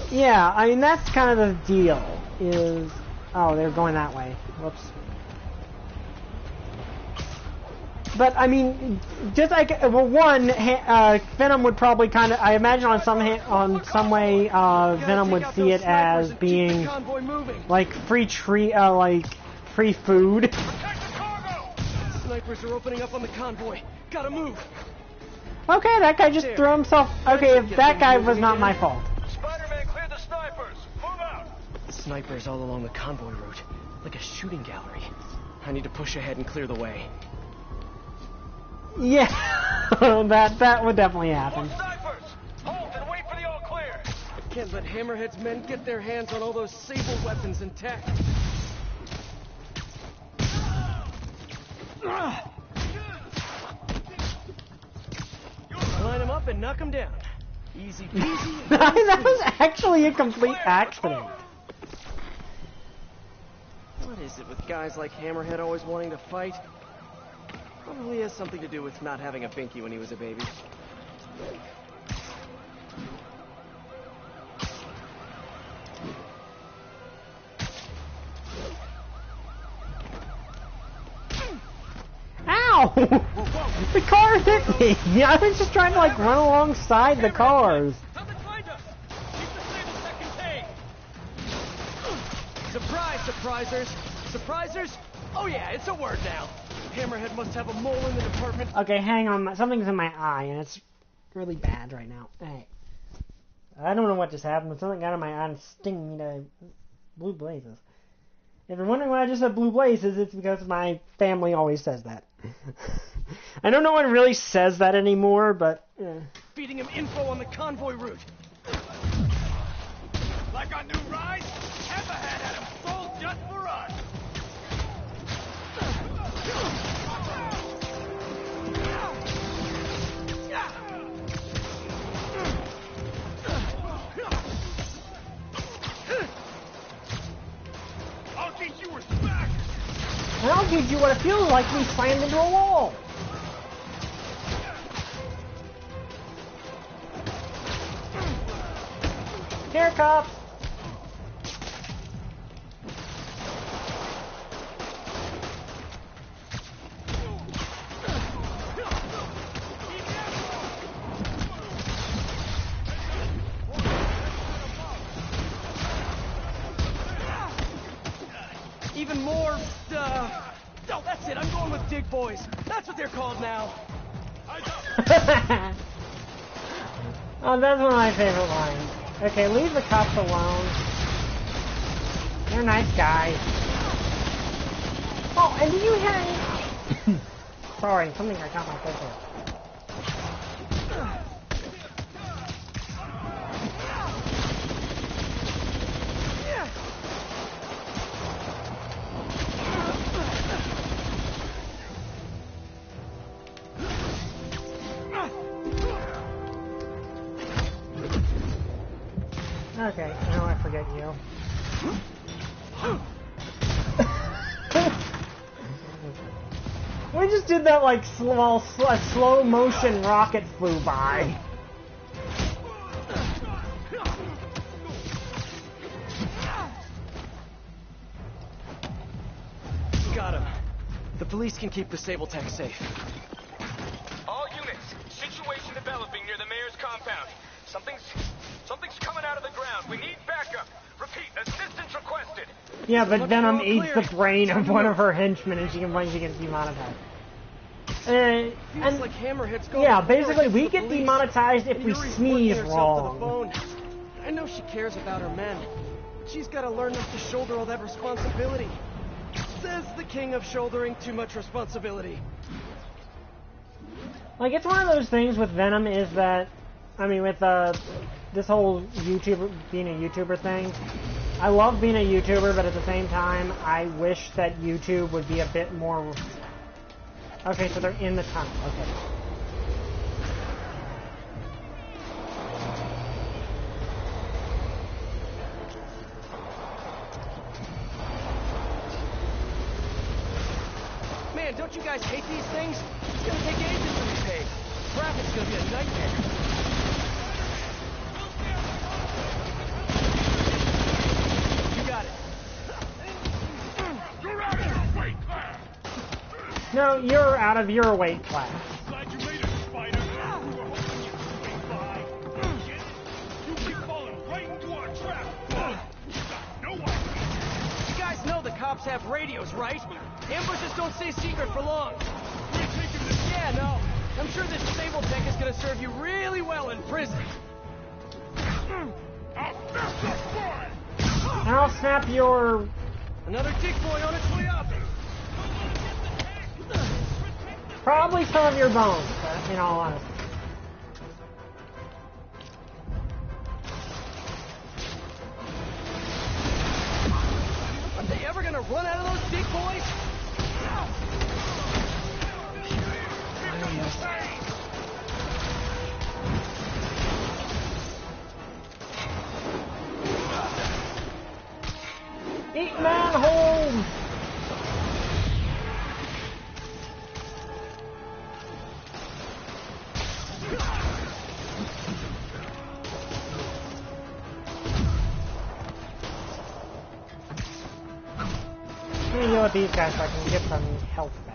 Yeah, I mean that's kind of the deal. Is oh, they're going that way. Whoops. But I mean, just like well, one Venom would probably kind of. I imagine on some way, Venom would see it as being like free free food. Snipers are opening up on the convoy. Gotta move. Okay, that guy just threw himself. Okay, if that guy was not my fault. Spider-Man, clear the snipers. Move out. Snipers all along the convoy route, like a shooting gallery. I need to push ahead and clear the way. Yeah, that would definitely happen. Snipers, hold and wait for the all clear. I can't let Hammerhead's men get their hands on all those Sable weapons and tech. Line them up and knock them down. Easy peasy. That was actually a complete accident. What is it with guys like Hammerhead always wanting to fight? Probably has something to do with not having a binky when he was a baby. Ow! The car hit me! I was just trying to like run alongside the cars. Surprise, surprisers! Surprisers? Oh yeah, it's a word now. Hammerhead must have a mole in the department. Okay, hang on. Something's in my eye, and it's really bad right now. Hey. I don't know what just happened, but something got in my eye and stinging me to blue blazes. If you're wondering why I just said blue blazes, it's because my family always says that. I know no one really says that anymore, but... Feeding him info on the convoy route. Like our new ride, Hammerhead had him sold just for us. I'll teach you respect. And I'll teach you what it feels like to be slammed into a wall. Here, cops. Even more, no, that's it. I'm going with Dig Boys. That's what they're called now. Oh, that's one of my favorite lines. Okay, leave the cops alone. They're nice guys. Oh, and do you hear any... Sorry, something I got my face here. Okay, now I forget you. We just did that like slow motion rocket flew by. Got him. The police can keep the Sable Tech safe. All units, situation developing near the mayor's compound. Something's coming out of the ground. We need backup. Repeat, assistance requested. Yeah, but Venom eats the brain of one of her henchmen and she complains she gets demonetized. And like Hammerhead's going yeah, basically we get demonetized if we sneeze wrong. I know she cares about her men. She's got to learn not to shoulder all that responsibility. Says the king of shouldering too much responsibility. Like, it's one of those things with Venom is that, I mean, with this whole being a YouTuber thing, I love being a YouTuber, but at the same time, I wish that YouTube would be a bit more... Okay, so they're in the tunnel, okay. Man, don't you guys hate these things? It's gonna take ages to repave. Traffic's gonna be a nightmare. You got it. You're out of your weight class. No, you're out of your weight class. Glad you made it, Spider. We were hoping you'd swing by. Get it? You keep falling right into our trap. You got no idea. You guys know the cops have radios, right? Ambushes don't stay secret for long. We're taking this. Yeah, no. I'm sure this Sable Tech is gonna serve you really well in prison. I'll snap your boy. And I'll snap your... Another Dick Boy on its way up. Probably some of your bones, in all honesty. Are they ever gonna run out of those Dick Boys? Eat man home! Let me deal with these guys so I can get some health back.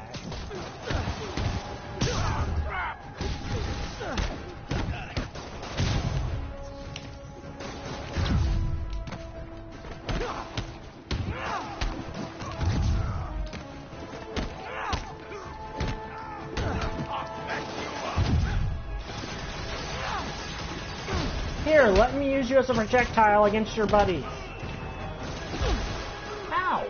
Here, let me use you as a projectile against your buddy. Ow!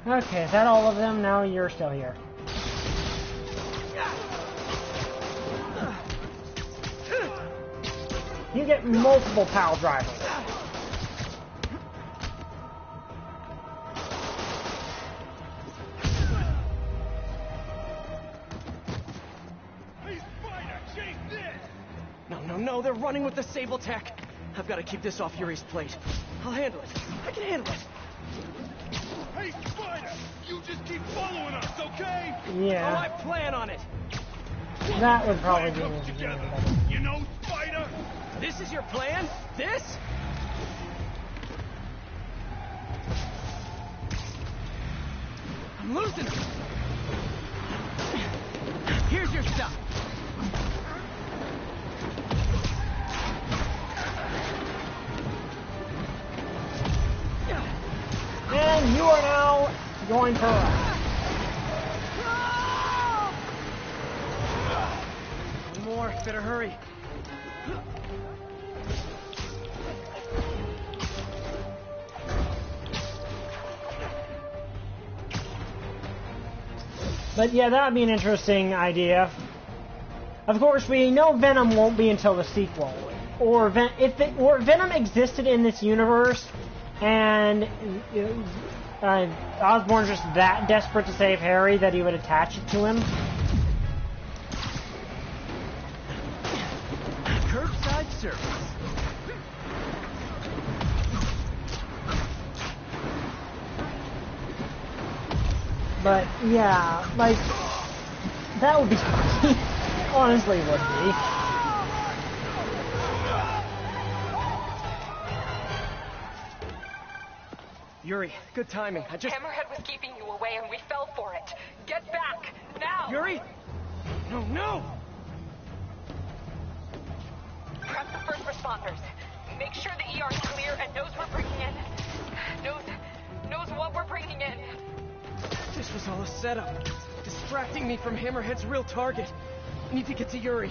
Okay, is that all of them? No, you're still here. You get multiple pile drivers. No, they're running with the Sable Tech. I've got to keep this off Yuri's plate. I'll handle it. I can handle it. Hey, Spider! You just keep following us, okay? Yeah. Oh, I plan on it. That would probably be together. You know, Spider? This is your plan? This? I'm losing him. Here's your stuff. And you are now going for a ride. One more. Better hurry. But yeah, that would be an interesting idea. Of course, we know Venom won't be until the sequel. Or Venom existed in this universe, and Osborn's just that desperate to save Harry that he would attach it to him. Curbside service. But yeah, like that would be honestly would be. Yuri, good timing. Hammerhead was keeping you away and we fell for it. Get back, now! Yuri? No! Prep the first responders. Make sure the ER is clear and knows we're bringing in. Knows what we're bringing in. This was all a setup. Distracting me from Hammerhead's real target. I need to get to Yuri.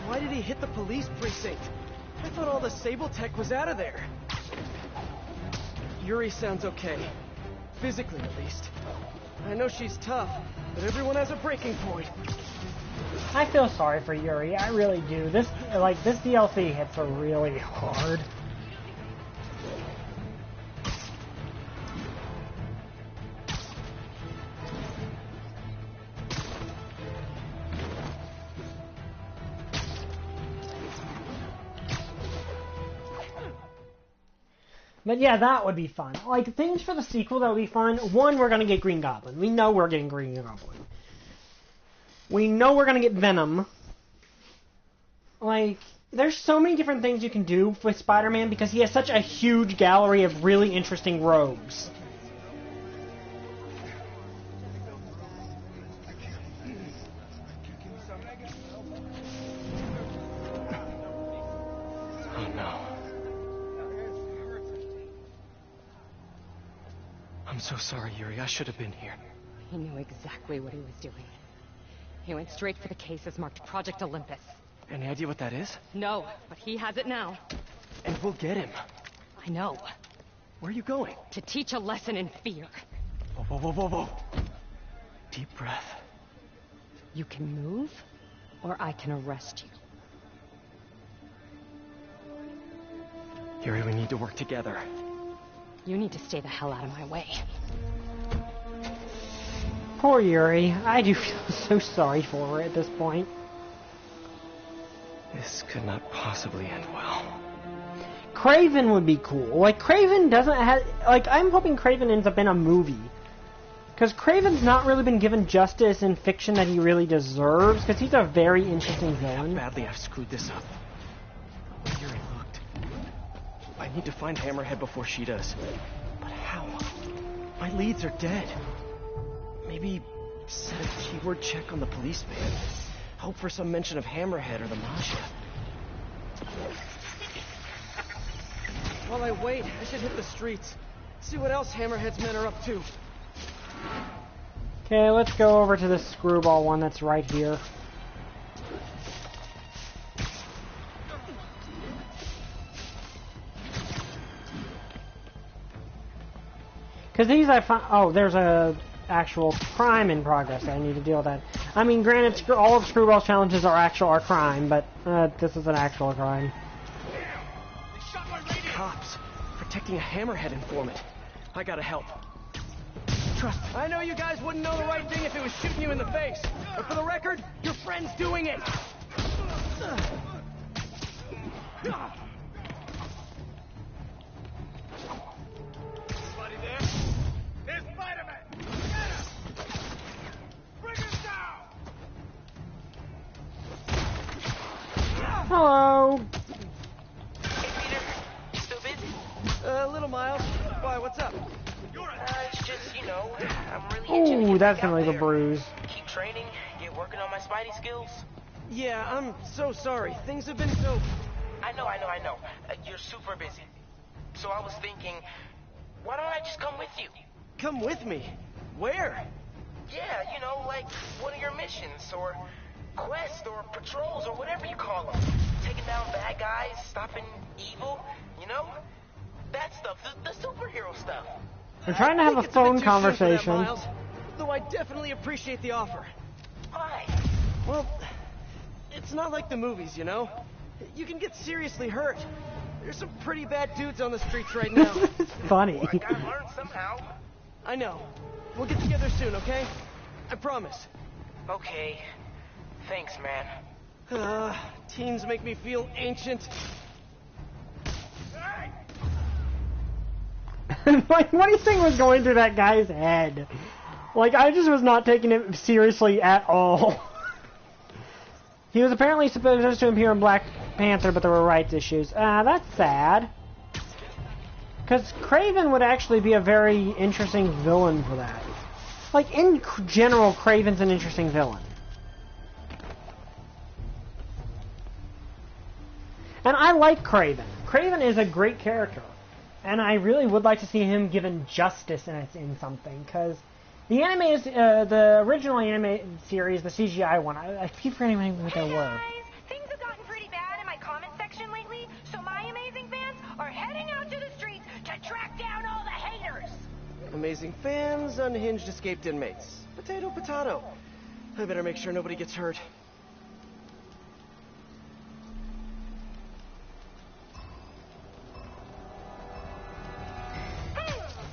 Why did he hit the police precinct? I thought all the Sable Tech was out of there. Yuri sounds okay. Physically, at least. I know she's tough, but everyone has a breaking point. I feel sorry for Yuri, I really do. This DLC hits her really hard. But yeah, that would be fun. Like, things for the sequel that would be fun. One, we're gonna get Green Goblin. We know we're getting Green Goblin. We know we're gonna get Venom. Like, there's so many different things you can do with Spider-Man because he has such a huge gallery of really interesting rogues. Oh no. I'm so sorry, Yuri. I should have been here. He knew exactly what he was doing. He went straight for the cases marked Project Olympus. Any idea what that is? No, but he has it now. And we'll get him. I know. Where are you going? To teach a lesson in fear. Whoa. Deep breath. You can move, or I can arrest you. Yuri, we need to work together. You need to stay the hell out of my way. Poor Yuri. I do feel so sorry for her at this point. This could not possibly end well. Kraven would be cool. Like, Kraven doesn't have... Like, I'm hoping Kraven ends up in a movie. Because Kraven's not really been given justice in fiction that he really deserves, because he's a very interesting villain. How badly I've screwed this up. Here it looked. I need to find Hammerhead before she does. But how? My leads are dead. Maybe set a keyword check on the police van. Hope for some mention of Hammerhead or the Masha. While I wait, I should hit the streets. See what else Hammerhead's men are up to. Okay, let's go over to this screwball one that's right here. Because these I find... Oh, there's a actual crime in progress. I need to deal with that. I mean, granted, all of Screwball's challenges are crime, but this is an actual crime. Cops protecting a Hammerhead informant. I gotta help. Trust me. I know you guys wouldn't know the right thing if it was shooting you in the face. But for the record, your friend's doing it. Somebody there? There's Spiderman! Get him! Bring him down! Hello. Hey, Peter. You still busy? Little Miles. Why, what's up? It's just, you know, I'm really itching to Ooh, get that's back gonna out leave a there. bruise. Keep training, get working on my Spidey skills. Yeah, I'm so sorry. Things have been so... I know. You're super busy. So I was thinking, why don't I just come with you? Come with me? Where? Yeah, you know, like one of your missions, or quests, or patrols, or whatever you call them. Taking down bad guys, stopping evil, you know? That stuff, the superhero stuff. We're trying to have a phone Too soon for that, conversation. Miles, though I definitely appreciate the offer. Why? Well, it's not like the movies, you know? You can get seriously hurt. There's some pretty bad dudes on the streets right now. It's funny. Well, I gotta learn somehow. I know. We'll get together soon, okay? I promise. Okay. Thanks, man. Teens make me feel ancient. Like, what do you think was going through that guy's head? Like, I just was not taking it seriously at all. He was apparently supposed to appear in Black Panther, but there were rights issues. That's sad. Because Kraven would actually be a very interesting villain for that. Like, in general, Kraven's an interesting villain. And I like Kraven. Kraven is a great character. And I really would like to see him given justice in something, because the anime is, the original anime series, the CGI one, I keep forgetting what they were. Guys, things have gotten pretty bad in my comment section lately, so my amazing fans are heading out to the streets to track down all the haters. Amazing fans, unhinged escaped inmates. Potato, potato. I better make sure nobody gets hurt.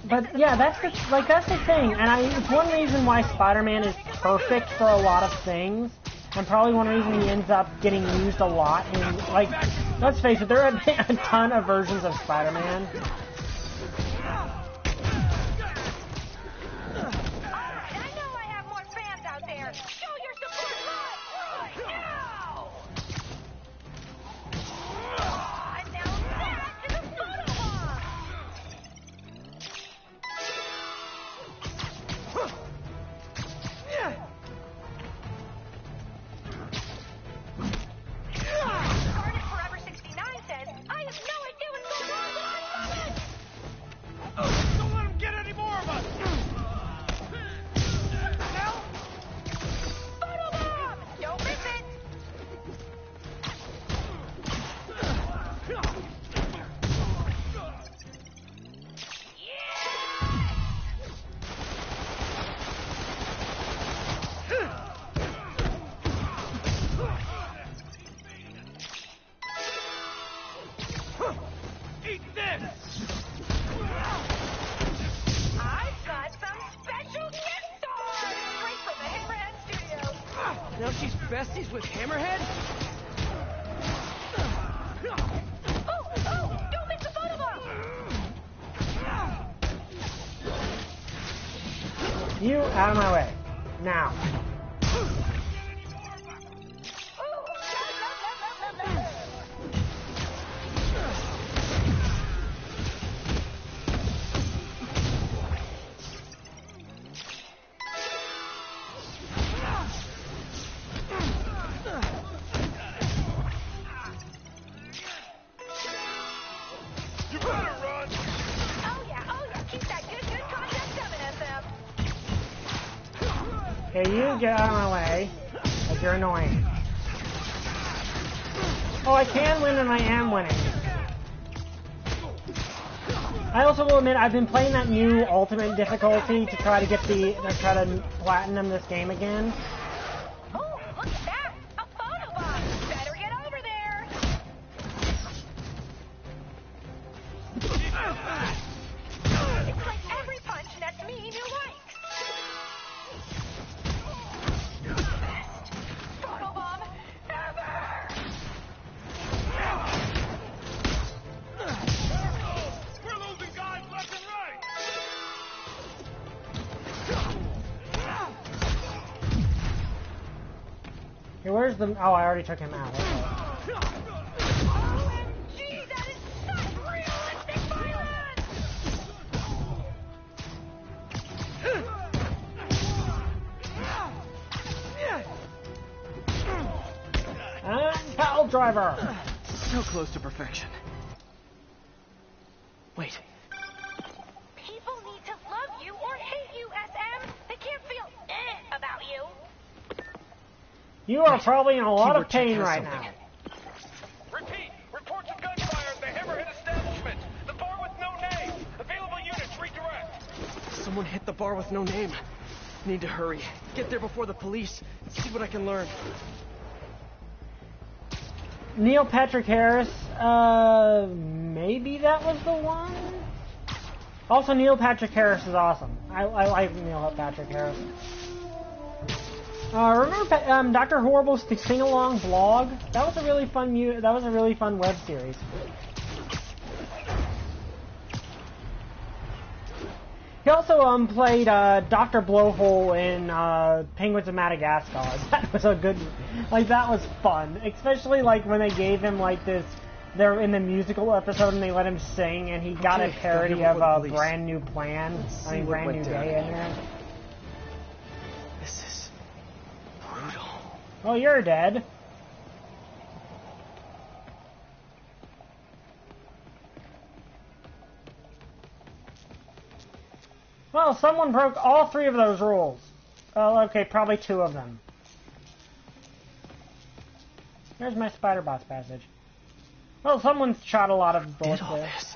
But yeah, that's the thing, and it's one reason why Spider-Man is perfect for a lot of things, and probably one reason he ends up getting used a lot. And like, let's face it, there have been a ton of versions of Spider-Man. I know I have more fans out there. Show your support right now! And now that is a photo bomb! Scarlet Forever 69 says, I have no idea what's going on, but I love it! Don't let him get any more of us! Help! Photo bomb! Don't miss it! Eat this! I've got some special gift stars! Straight from the Hammerhead Studios! Now she's besties with Hammerhead? You out of my way. Now. Okay, you get out of my way. Like you're annoying. Oh, I can win and I am winning. I also will admit I've been playing that new ultimate difficulty to try to get to platinum this game again. Oh, look at that! A photobomb! Better get over there! It's like every punch nets me new likes. Best photobomb ever! We're losing guys left and right! Okay, where's the... Oh, I already took him out. Okay. OMG, that is such realistic violence! And Pal Driver! So close to perfection. Wait. People need to love you or hate you, SM. They can't feel about you. You are probably in a lot of pain right now. Repeat! Reports of gunfire at the Hammerhead establishment. The bar with no name. Available units, redirect. Someone hit the bar with no name. Need to hurry. Get there before the police. See what I can learn. Neil Patrick Harris, maybe that was the one? Also, Neil Patrick Harris is awesome. I like Neil Patrick Harris. Remember Dr. Horrible's sing-along blog? That was a really fun web series. He also played Dr. Blowhole in Penguins of Madagascar. That was a good, that was fun. Especially when they gave him this, they're in the musical episode and they let him sing and he got a parody of a Brand New Plan. Brand New Day in there. This is brutal. Oh, you're dead. Well, someone broke all 3 of those rules. Oh, okay, probably 2 of them. There's my Spider-Bots passage. Well, someone's shot a lot of bullets Did all there. this?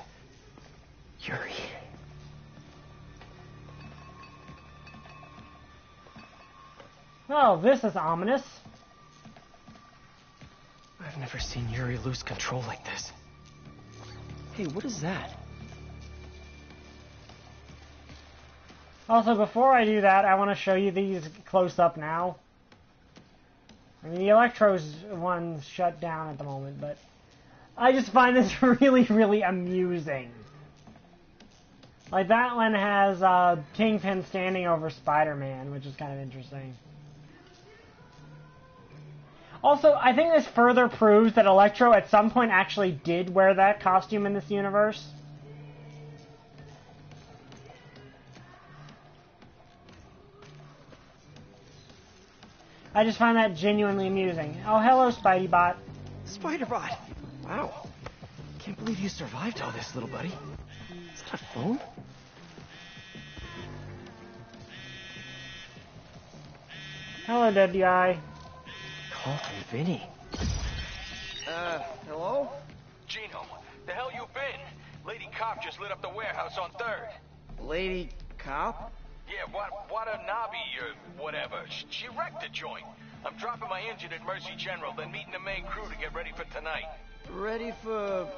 Yuri. Oh, this is ominous. I've never seen Yuri lose control like this. Hey, what is that? Also, before I do that, I want to show you these close up now. The Electro's one's shut down at the moment, but I just find this really, really amusing. That one has Kingpin standing over Spider-Man, which is kind of interesting. Also, I think this further proves that Electro at some point actually did wear that costume in this universe. I just find that genuinely amusing. Oh, hello, Spidey-Bot. Spider-Bot! Wow. Can't believe you survived all this, little buddy. Is that a phone? Hello, WI. Call from Vinny. Hello? Gino, the hell you been? Lady Cop just lit up the warehouse on 3rd. Lady Cop? Yeah, Watanabe or whatever. She wrecked the joint. I'm dropping my engine at Mercy General, then meeting the main crew to get ready for tonight. Ready for...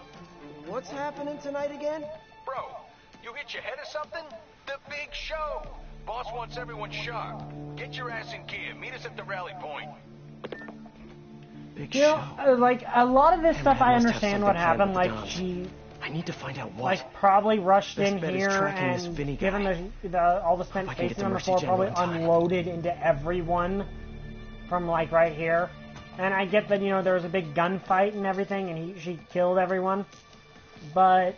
what's happening tonight again? Bro, you hit your head or something? The big show! Boss wants everyone sharp. Get your ass in gear. Meet us at the rally point. Big You know, a lot of this stuff I understand what happened. I need to find out what. Like, probably rushed Best in bet is here tracking this and Vinny given guy. all the spent Hope I can spaces get to on the Mercy floor, General probably in time. unloaded into everyone from, like, right here. And I get that, you know, there was a big gunfight and everything, and she killed everyone. But,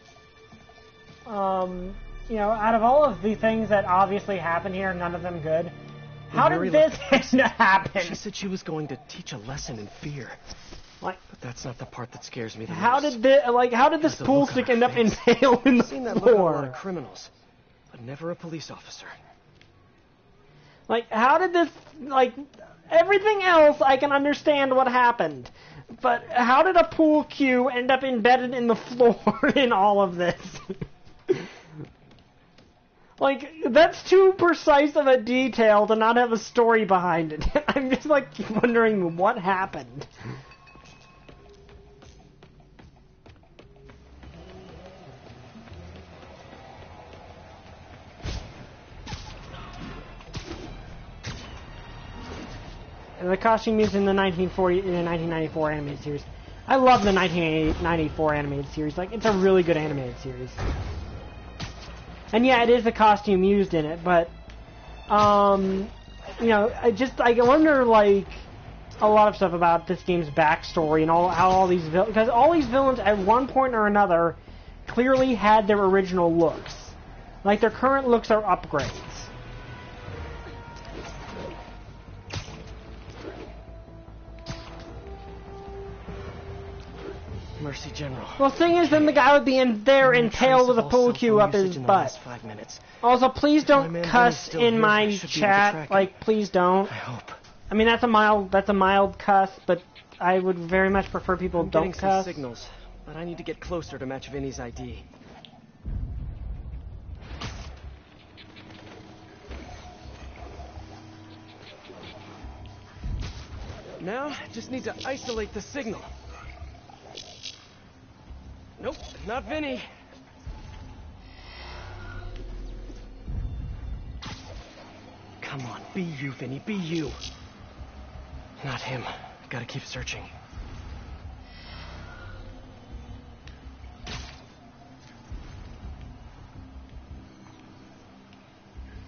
you know, out of all of the things that obviously happened here, none of them good. How did this happen? She said she was going to teach a lesson in fear. Like, but that's not the part that scares me the most. How did this pool stick end up impaled in the I've seen that look on a lot floor? of criminals, but never a police officer. Like, how did this, like, everything else I can understand what happened. But how did a pool cue end up embedded in the floor in all of this? Like, that's too precise of a detail to not have a story behind it. I'm just, like, wondering what happened. The costume used in the 1994 animated series. I love the 1994 animated series. Like, it's a really good animated series. And yeah, it is the costume used in it, but, you know, I wonder, like, a lot of stuff about this game's backstory and how all these villains, because all these villains at one point or another clearly had their original looks. Like, their current looks are upgrades. Mercy General. Well, the thing is, then the guy would be in there impaled with a pool cue up his butt. 5 minutes. Also, please don't cuss in my chat. Like, please don't. I hope. I mean, that's a mild cuss, but I would very much prefer people don't cuss. I'm getting some signals, but I need to get closer to match Vinny's ID. Now, just need to isolate the signal. Nope, not Vinny. Come on, be you, Vinny, be you. Not him. Gotta keep searching.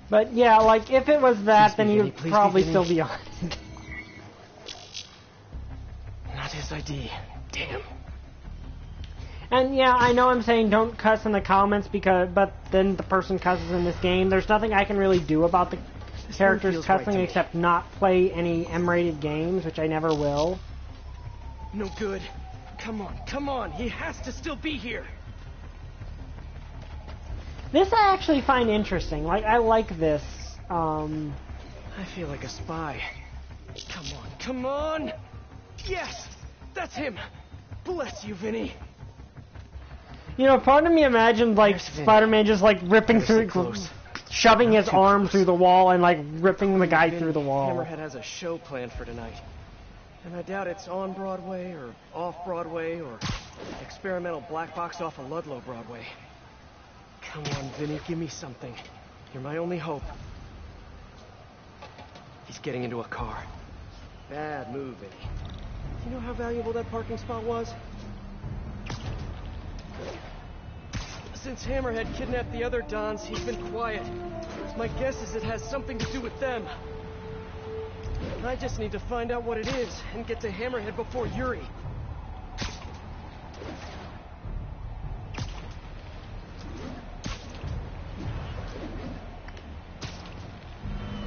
But yeah, like, if it was that, then Vinny, you'd probably still be on it. Not his ID. Damn. And yeah, I know I'm saying don't cuss in the comments, but then the person cusses in this game. There's nothing I can really do about the characters cussing except not play any M-rated games, which I never will. No good. Come on, he has to still be here. This I actually find interesting. Like, I like this. I feel like a spy. Come on. Yes, that's him. Bless you, Vinny. You know, part of me imagined, like, Spider-Man just, like, ripping through, shoving his arm through the wall and, like, ripping the guy through the wall. Hammerhead has a show planned for tonight. And I doubt it's on Broadway or off Broadway or experimental black box off of Ludlow Broadway. Come on, Vinny, give me something. You're my only hope. He's getting into a car. Bad move, Vinny. Do you know how valuable that parking spot was? Since Hammerhead kidnapped the other Dons, he's been quiet. My guess is it has something to do with them. I just need to find out what it is and get to Hammerhead before Yuri.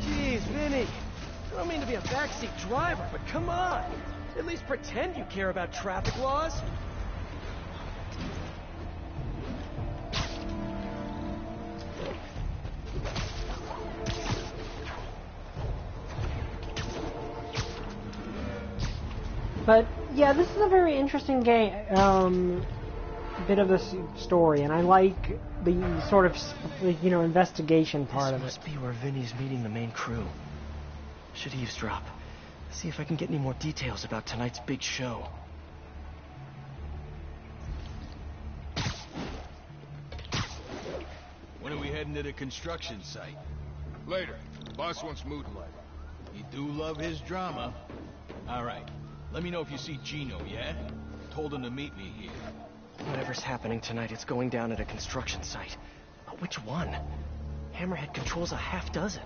Jeez, Vinny. I don't mean to be a backseat driver, but come on. At least pretend you care about traffic laws. But yeah, this is a very interesting game, bit of the story, and I like the sort of, you know, investigation part of it. This must be where Vinny's meeting the main crew. Should eavesdrop. See if I can get any more details about tonight's big show. When are we heading to the construction site? Later. Boss wants mood light. You do love his drama. All right. Let me know if you see Gino, yeah? Told him to meet me here. Whatever's happening tonight, it's going down at a construction site. But which one? Hammerhead controls a half dozen.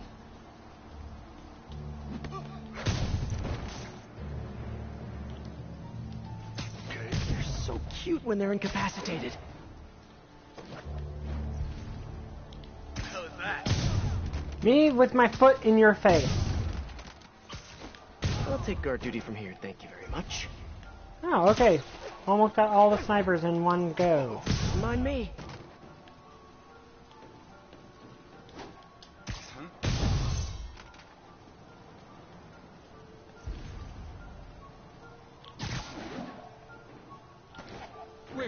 They're so cute when they're incapacitated. What the hell is that? Me with my foot in your face. I'll take guard duty from here, thank you very much. Oh, okay. Almost got all the snipers in one go. Mind me.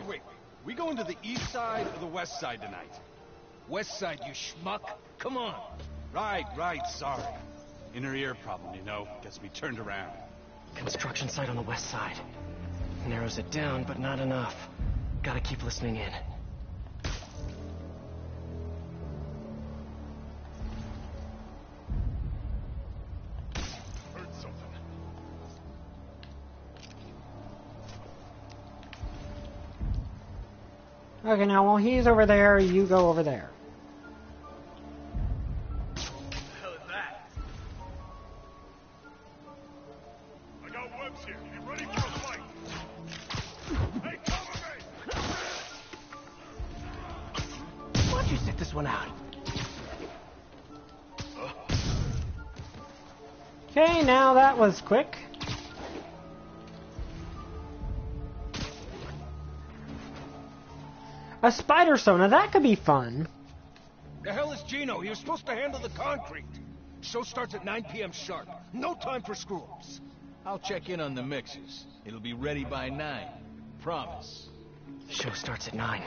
Wait. We going to the east side or the west side tonight? West side, you schmuck. Come on. Right, sorry. Inner ear problem, you know, gets me turned around. Construction site on the west side. Narrows it down, but not enough. Gotta keep listening in. Heard something. Okay, now while he's over there, you go over there. What the hell is that? I got webs here. Get ready for a fight. Hey, cover me! Why don't you sit this one out? Okay, now that was quick. A spider sauna, that could be fun. The hell is Gino? He was supposed to handle the concrete. Show starts at 9 p.m. sharp. No time for screw-ups. I'll check in on the mixers. It'll be ready by 9. Promise. Show starts at 9.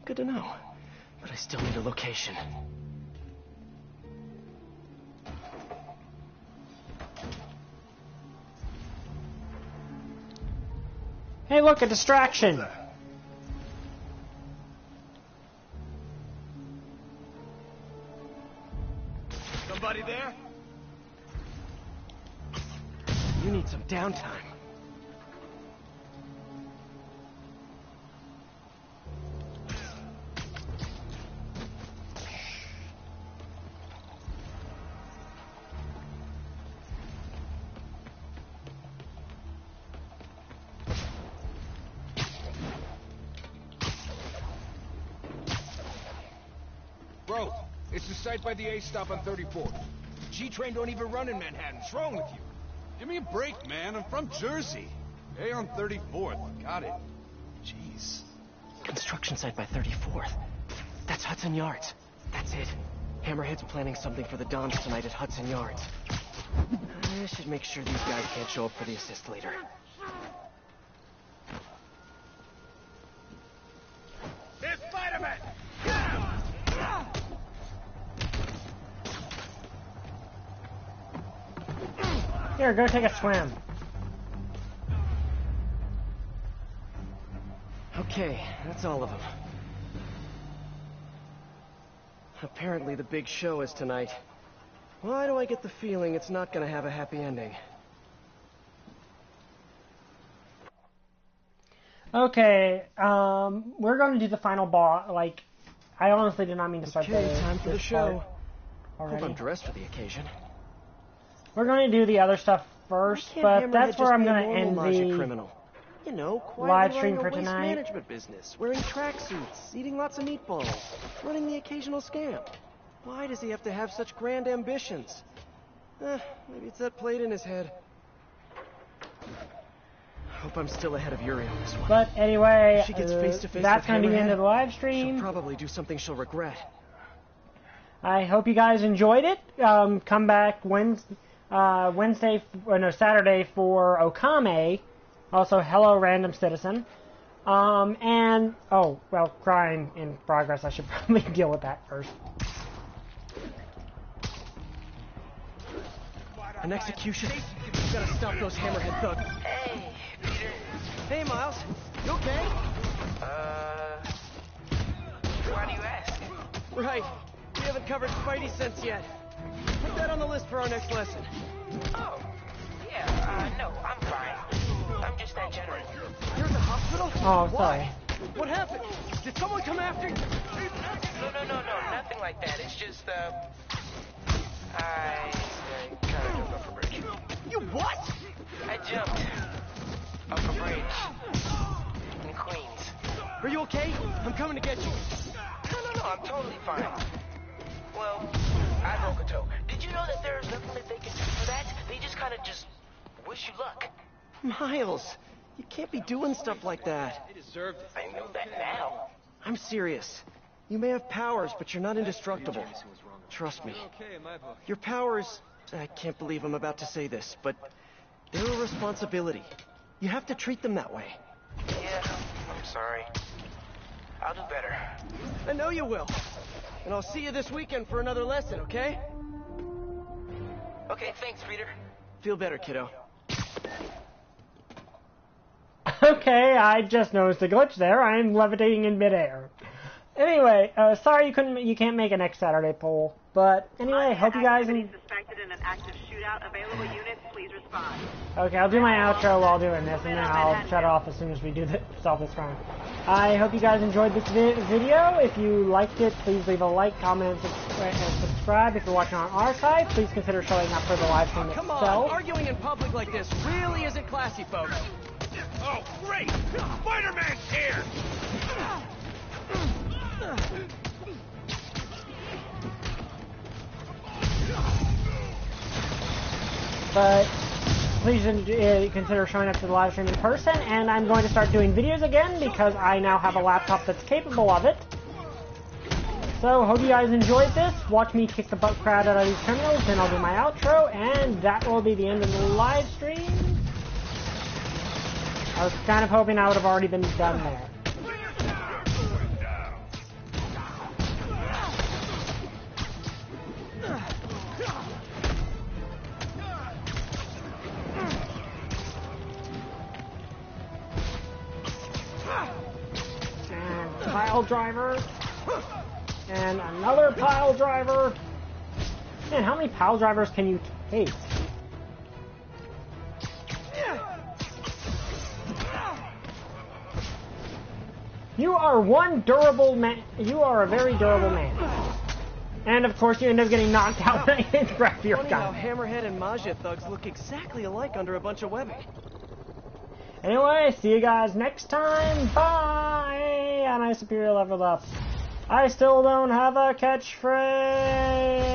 Good to know. But I still need a location. Hey, look, a distraction. Somebody there? You need some downtime. Bro, it's the site by the A stop on 34th. G-Train don't even run in Manhattan. What's wrong with you? Give me a break, man. I'm from Jersey. A on 34th. Got it. Jeez. Construction site by 34th. That's Hudson Yards. That's it. Hammerhead's planning something for the Dons tonight at Hudson Yards. I should make sure these guys can't show up for the assist later. It's Spiderman! Here, go take a swim. Okay, that's all of them. Apparently the big show is tonight. Why do I get the feeling it's not gonna have a happy ending? Okay, we're going to do the final boss. Like, I honestly did not mean to start time for the show. Already. Hope I'm dressed for the occasion. We're going to do the other stuff first, but that's where I'm going to end the criminal. You know, live quietly stream running for a waste tonight. management business, wearing tracksuits, eating lots of meatballs, running the occasional scam. Why does he have to have such grand ambitions? Maybe it's that plate in his head. Hope I'm still ahead of Yuri on this one. But anyway, If she gets face to face that's with going to be the end Hammerhead, of the live stream. She'll probably do something she'll regret. I hope you guys enjoyed it. Come back Saturday for Okame. Also, hello, random citizen. And, oh, well, crime in progress. I should probably deal with that first. An execution? We've got to stop those Hammerhead thugs. Hey, Peter. Hey, Miles. You okay? Why do you ask? Right. We haven't covered Spidey sense yet. Put that on the list for our next lesson. Oh, yeah, no, I'm fine. I'm just that general. You're at the hospital? Oh, sorry. Why? What happened? Did someone come after you? No, nothing like that. It's just, I kind of jumped off a bridge. You what? I jumped off a bridge in Queens. Are you okay? I'm coming to get you. No, I'm totally fine. Well, I broke a toe. Did you know that there's nothing that they can do for that? They just kind of just wish you luck. Miles, you can't be doing stuff like that. They deserved it. I know that now. I'm serious. You may have powers, but you're not indestructible. Trust me. Your powers... I can't believe I'm about to say this, but they're a responsibility. You have to treat them that way. Yeah, I'm sorry. I'll do better. I know you will. And I'll see you this weekend for another lesson, okay? Okay, thanks, Peter. Feel better, kiddo. Okay, I just noticed a glitch there. I am levitating in midair. Anyway, sorry you can't make a next Saturday poll. But anyway, hope you guys. Suspected in an active shootout. Available units, please respond. Okay, I'll do my outro while doing this, and then I'll shut off as soon as we do solve this crime. I hope you guys enjoyed this video. If you liked it, please leave a like, comment, and subscribe. If you're watching on our side, please consider showing up for the live stream itself. Come on, arguing in public like this really isn't classy, folks. Oh, great! Spider-Man's here! But please consider showing up to the live stream in person, and I'm going to start doing videos again because I now have a laptop that's capable of it. So, hope you guys enjoyed this. Watch me kick the butt crowd out of these criminals, then I'll do my outro, and that will be the end of the live stream. I was kind of hoping I would have already been done there. And pile driver. And another pile driver. Man, how many pile drivers can you take? You are one durable man. You are a very durable man. And of course, you end up getting knocked out when I grab your Funny gun. how Hammerhead and Maggia thugs look exactly alike under a bunch of webbing. Anyway, see you guys next time. Bye! And I superior leveled up. I still don't have a catchphrase.